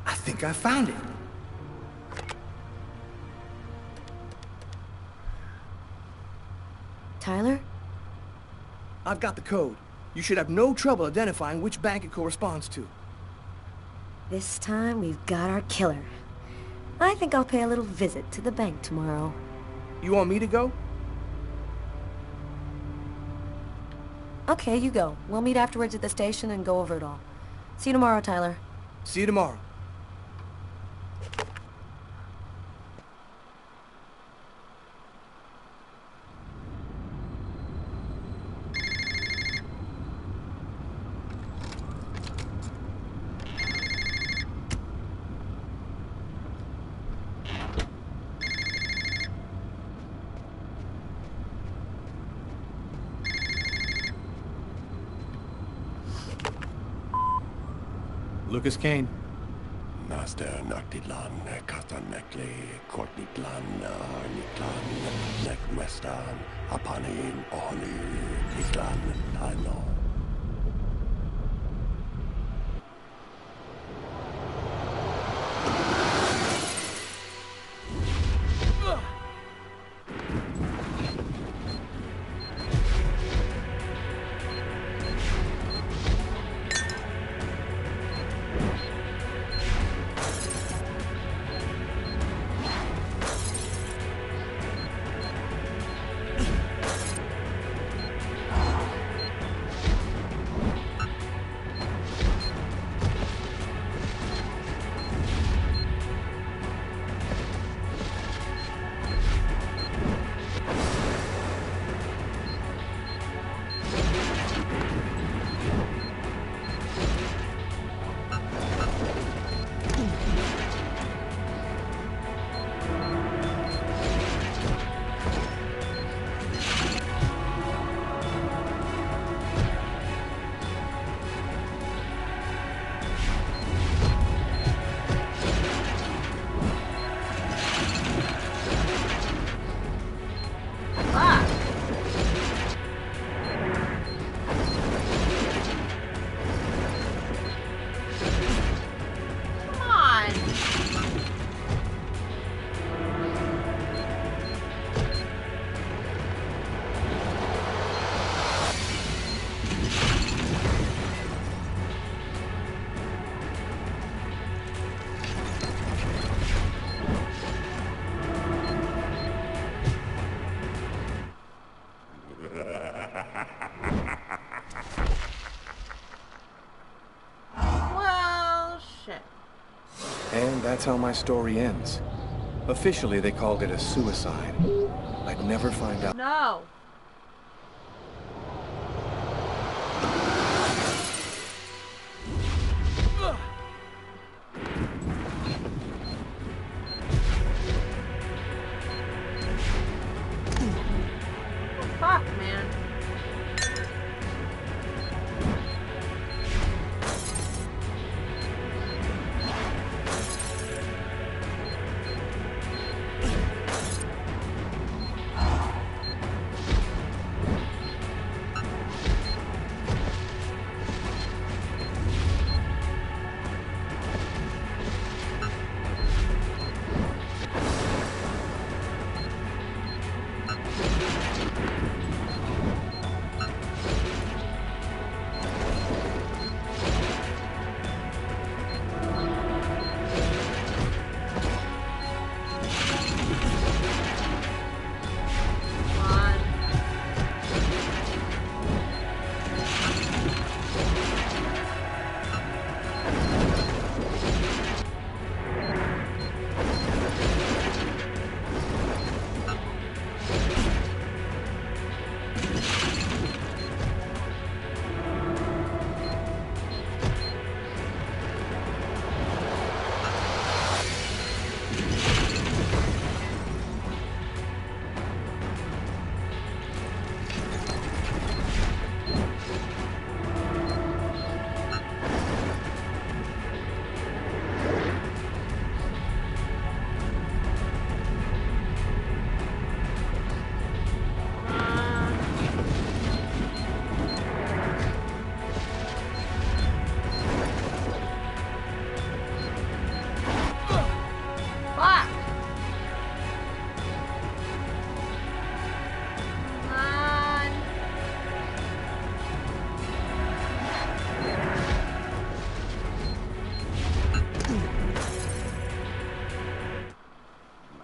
I think I found it. Tyler? I've got the code. You should have no trouble identifying which bank it corresponds to. This time we've got our killer. I think I'll pay a little visit to the bank tomorrow. You want me to go? Okay, you go. We'll meet afterwards at the station and go over it all. See you tomorrow, Tyler. See you tomorrow. Lucas Kane. Master Noctidlan, Katanekle, Kortnitlan, Arniklan, Nekmestan, Apanin, Oni, Niklan, Tano. Well, shit. And that's how my story ends. Officially, they called it a suicide. I'd never find out. No. Fuck, man.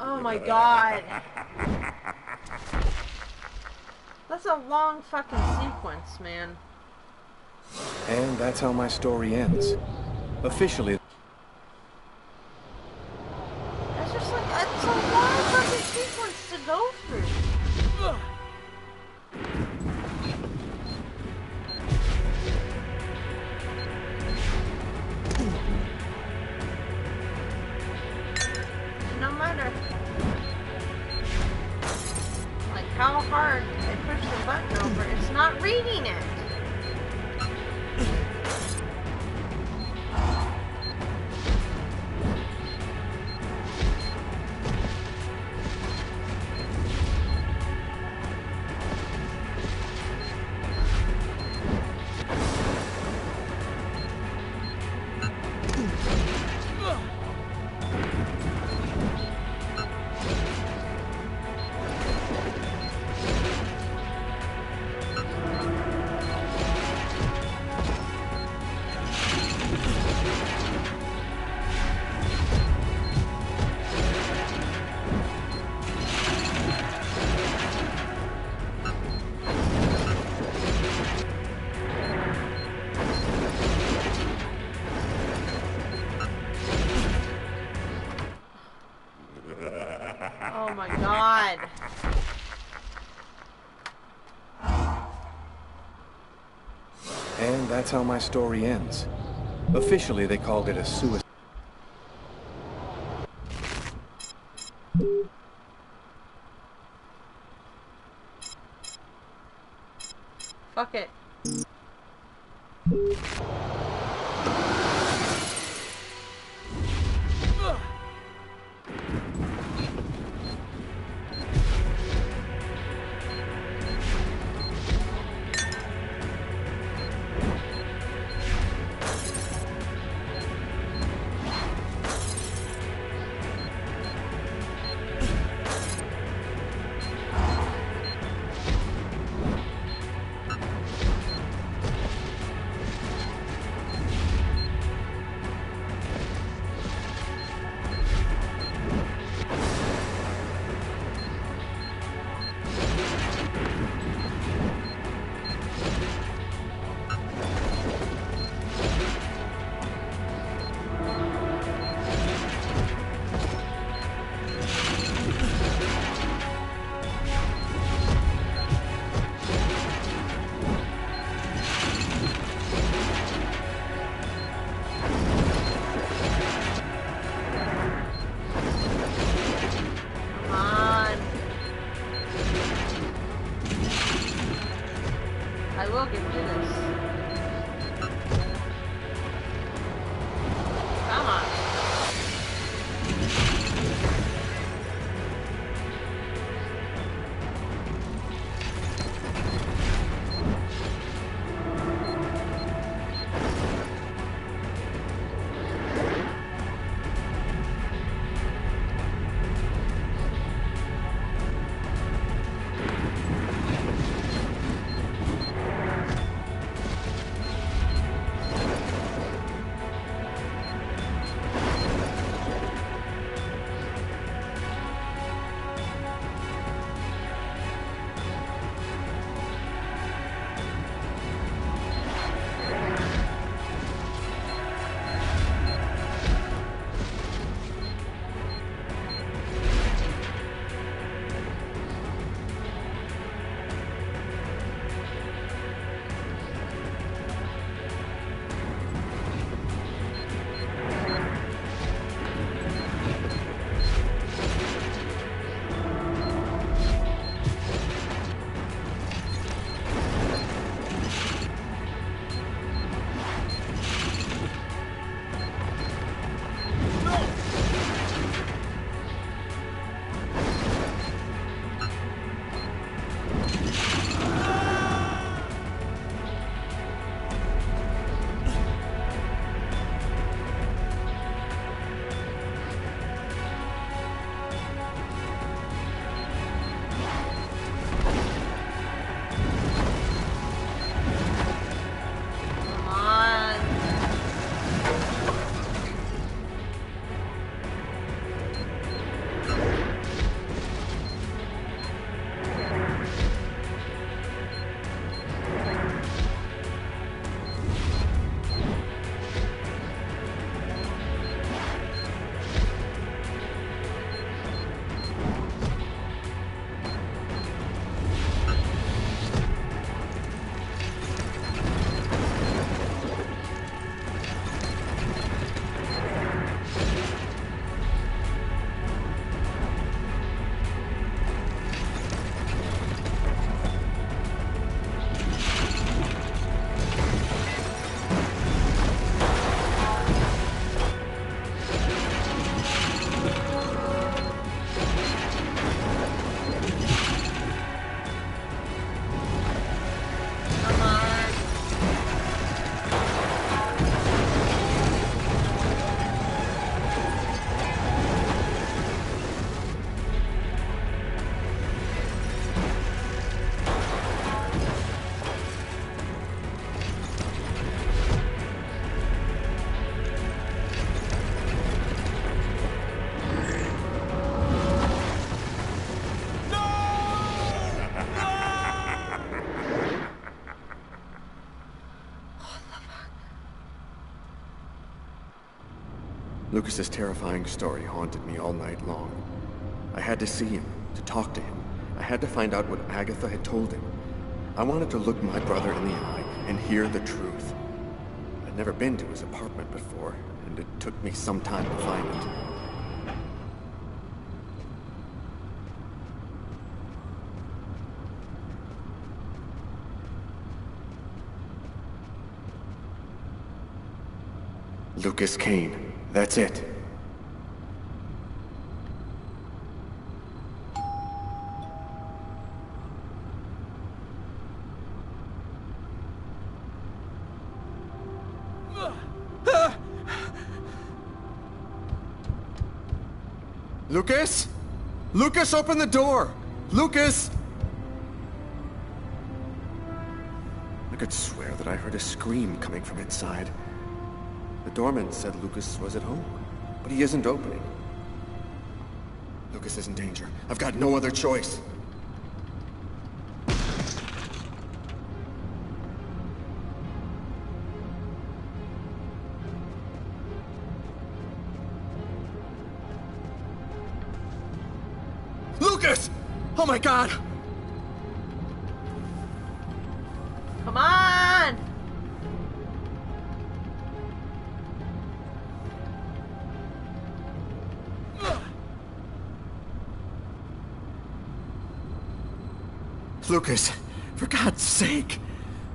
Oh my god. That That's a long fucking sequence, man. And that's how my story ends. Officially. That's just like, it's a long fucking sequence to go through. No matter like how hard I push the button over, it's not reading it. Oh my god. And that's how my story ends. Officially, they called it a suicide. Fuck it. I will get through this. Come on. Lucas's terrifying story haunted me all night long. I had to see him, to talk to him. I had to find out what Agatha had told him. I wanted to look my brother in the eye and hear the truth. I'd never been to his apartment before, and it took me some time to find it. Lucas Kane. That's it. Lucas? Lucas, open the door! Lucas! I could swear that I heard a scream coming from inside. The doorman said Lucas was at home, but he isn't opening. Lucas is in danger. I've got no other choice. Lucas! Oh my God! Come on! Lucas, for God's sake!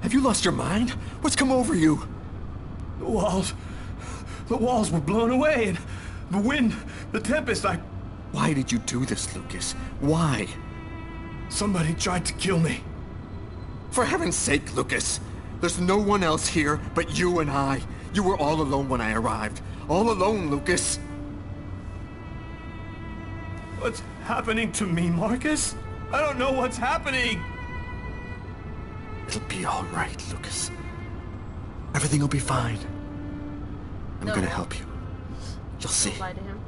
Have you lost your mind? What's come over you? The walls were blown away, and the wind, the tempest, Why did you do this, Lucas? Why? Somebody tried to kill me. For heaven's sake, Lucas! There's no one else here but you and I. You were all alone when I arrived. All alone, Lucas! What's happening to me, Marcus? I don't know what's happening! It'll be all right, Lucas. Everything will be fine. I'm gonna help you. You'll see. Lie to him.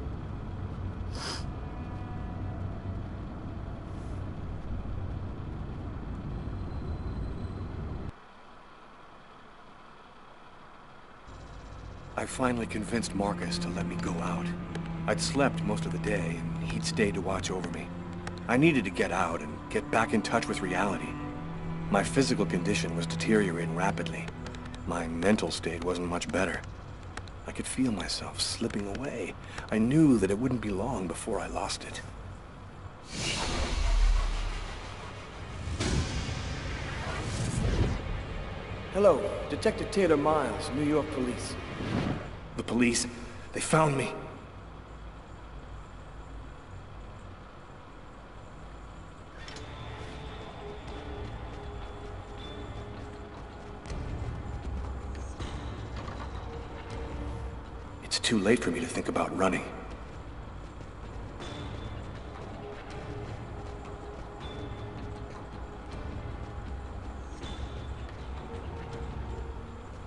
I finally convinced Marcus to let me go out. I'd slept most of the day, and he'd stayed to watch over me. I needed to get out and get back in touch with reality. My physical condition was deteriorating rapidly. My mental state wasn't much better. I could feel myself slipping away. I knew that it wouldn't be long before I lost it. Hello, Detective Taylor Miles, New York Police. The police, they found me. It's too late for me to think about running.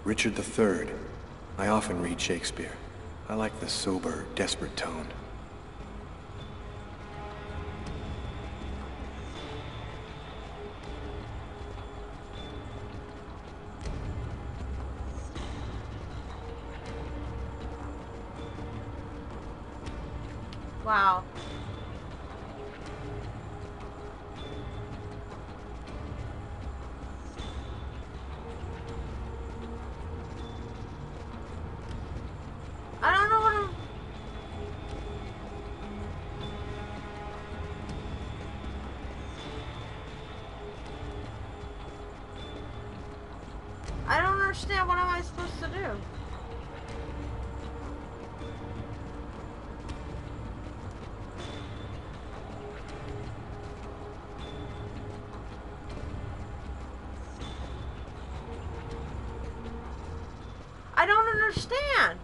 Richard III. I often read Shakespeare. I like the sober, desperate tone. Wow. I don't know what I'm... I don't understand. What am I supposed to do? I don't understand.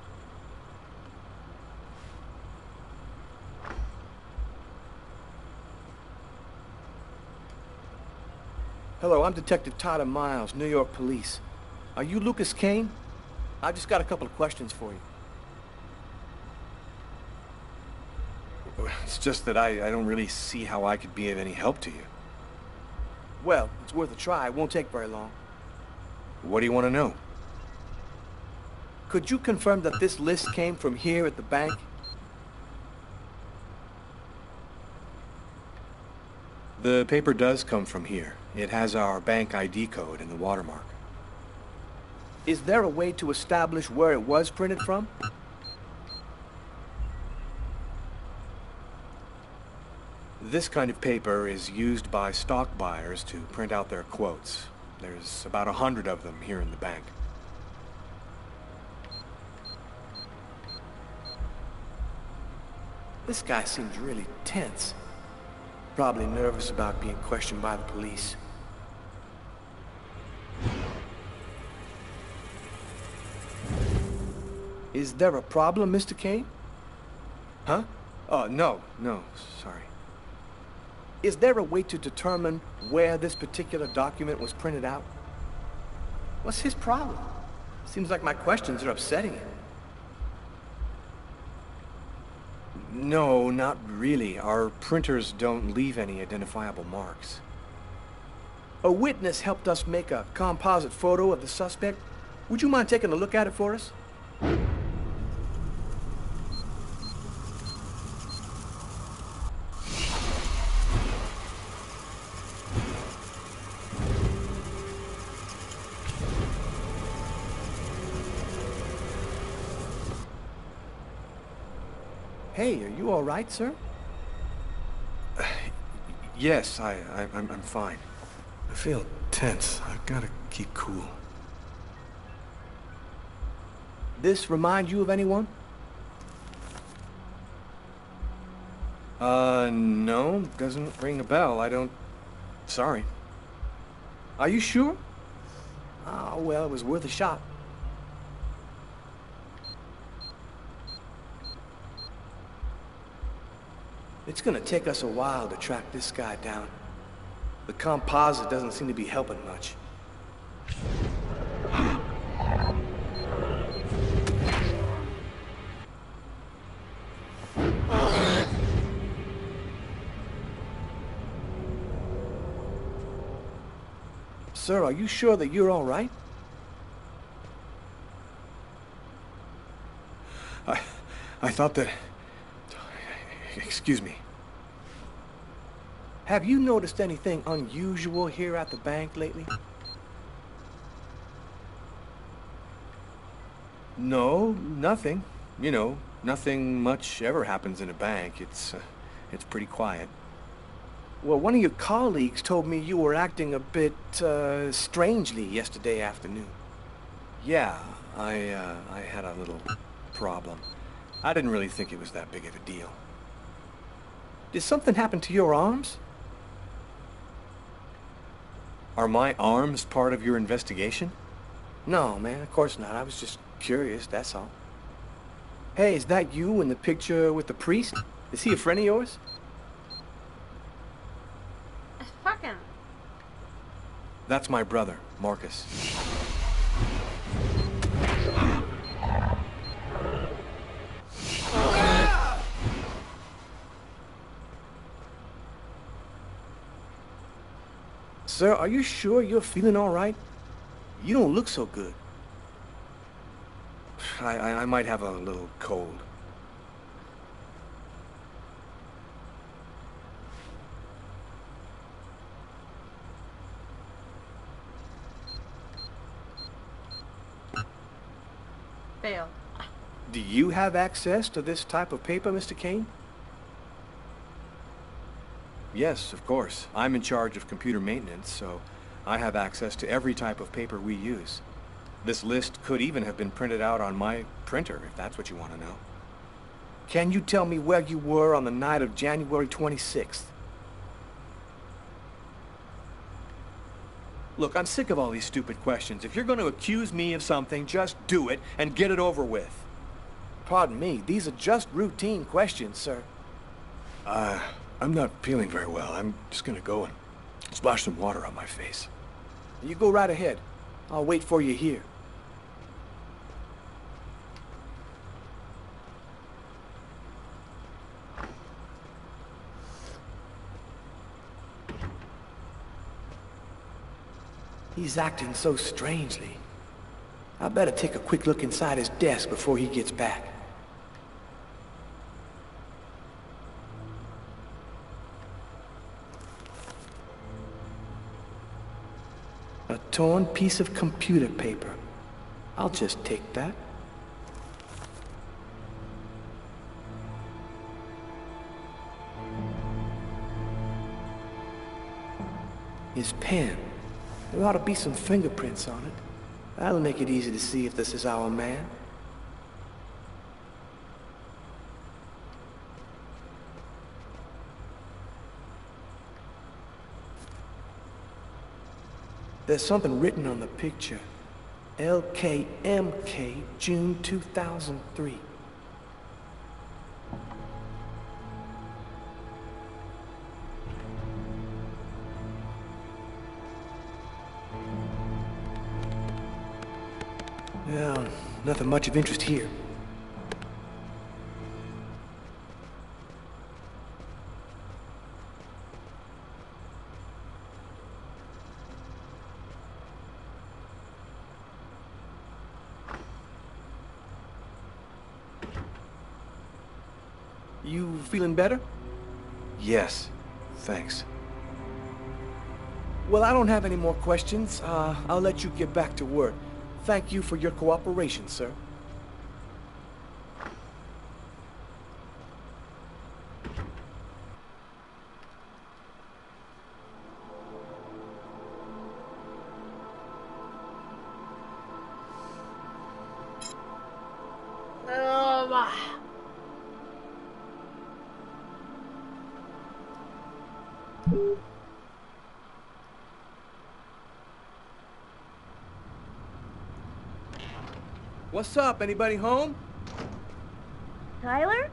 Hello, I'm Detective Tyler Miles, New York Police. Are you Lucas Kane? I've just got a couple of questions for you. It's just that I don't really see how I could be of any help to you. Well, it's worth a try. It won't take very long. What do you want to know? Could you confirm that this list came from here at the bank? The paper does come from here. It has our bank ID code and the watermark. Is there a way to establish where it was printed from? This kind of paper is used by stock buyers to print out their quotes. There's about 100 of them here in the bank. This guy seems really tense. Probably nervous about being questioned by the police. Is there a problem, Mr. Kane? Huh? Oh, no, sorry. Is there a way to determine where this particular document was printed out? What's his problem? Seems like my questions are upsetting him. No, not really. Our printers don't leave any identifiable marks. A witness helped us make a composite photo of the suspect. Would you mind taking a look at it for us? Hey, are you all right, sir? Yes, I'm fine. I feel tense. I've got to keep cool. This remind you of anyone? No, doesn't ring a bell. I don't... Sorry. Are you sure? Oh, well, it was worth a shot. It's gonna take us a while to track this guy down. The composite doesn't seem to be helping much. Sir, are you sure that you're all right? I thought that... Excuse me. Have you noticed anything unusual here at the bank lately? No, nothing. You know, nothing much ever happens in a bank. It's pretty quiet. Well, one of your colleagues told me you were acting a bit, strangely yesterday afternoon. Yeah, I had a little problem. I didn't really think it was that big of a deal. Did something happen to your arms? Are my arms part of your investigation? No, man, of course not. I was just curious, that's all. Hey, is that you in the picture with the priest? Is he a friend of yours? Fucking. That's my brother, Marcus. Sir, are you sure you're feeling all right? You don't look so good. I might have a little cold. Failed. Do you have access to this type of paper, Mr. Kane? Yes, of course. I'm in charge of computer maintenance, so I have access to every type of paper we use. This list could even have been printed out on my printer, if that's what you want to know. Can you tell me where you were on the night of January 26th? Look, I'm sick of all these stupid questions. If you're going to accuse me of something, just do it and get it over with. Pardon me, these are just routine questions, sir. I'm not feeling very well. I'm just gonna go and splash some water on my face. You go right ahead. I'll wait for you here. He's acting so strangely. I better take a quick look inside his desk before he gets back. A torn piece of computer paper. I'll just take that. His pen. There ought to be some fingerprints on it. That'll make it easy to see if this is our man. There's something written on the picture. LKMK, June 2003. Well, nothing much of interest here. You feeling better? Yes, thanks. Well, I don't have any more questions. I'll let you get back to work. Thank you for your cooperation, sir. Oh my. What's up? Anybody home? Tyler?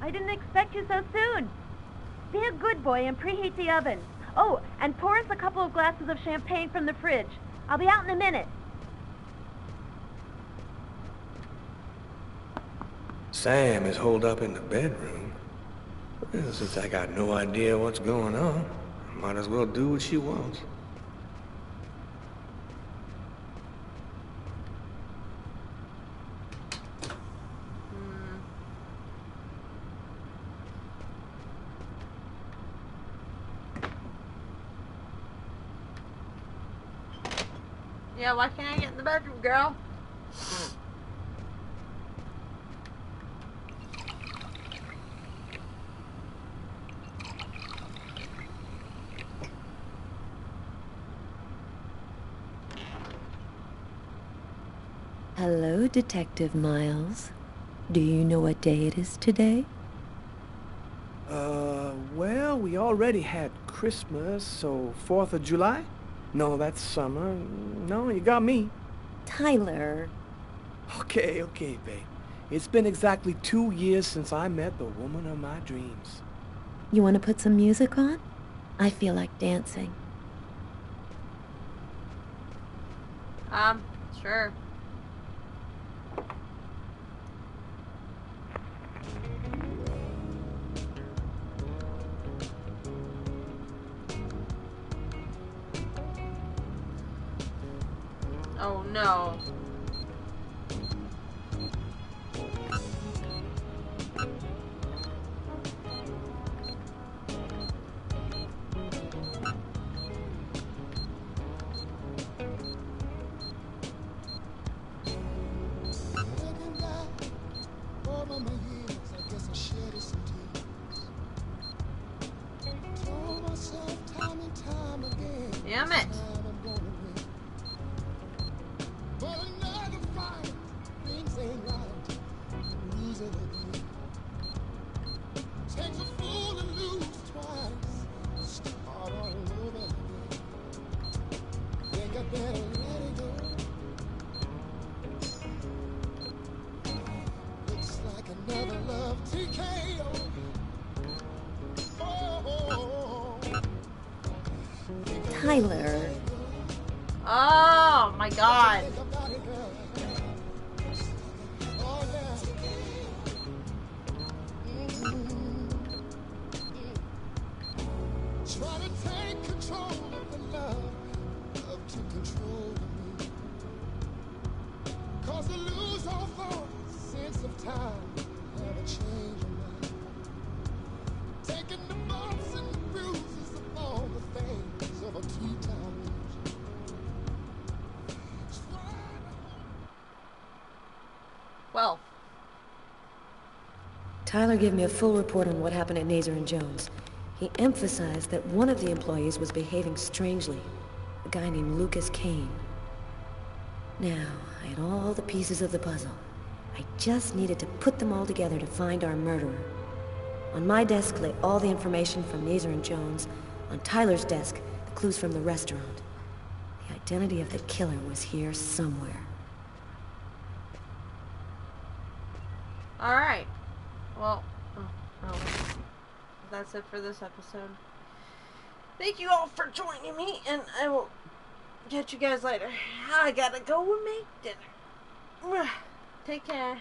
I didn't expect you so soon. Be a good boy and preheat the oven. Oh, and pour us a couple of glasses of champagne from the fridge. I'll be out in a minute. Sam is holed up in the bedroom. Well, since I got no idea what's going on, I might as well do what she wants. Yeah, why can't I get in the bedroom, girl? Hello, Detective Miles. Do you know what day it is today? Well, we already had Christmas, so 4th of July? No, that's summer. No, you got me. Tyler. Okay, babe. It's been exactly 2 years since I met the woman of my dreams. You want to put some music on? I feel like dancing. Sure. Oh no. Damn it. Tyler. Oh my god. Tyler gave me a full report on what happened at Nazer and Jones. He emphasized that one of the employees was behaving strangely. A guy named Lucas Kane. Now, I had all the pieces of the puzzle. I just needed to put them all together to find our murderer. On my desk lay all the information from Nazer and Jones. On Tyler's desk, the clues from the restaurant. The identity of the killer was here somewhere. Alright. Well, that's it for this episode. Thank you all for joining me, and I will catch you guys later. I gotta go and make dinner. Take care.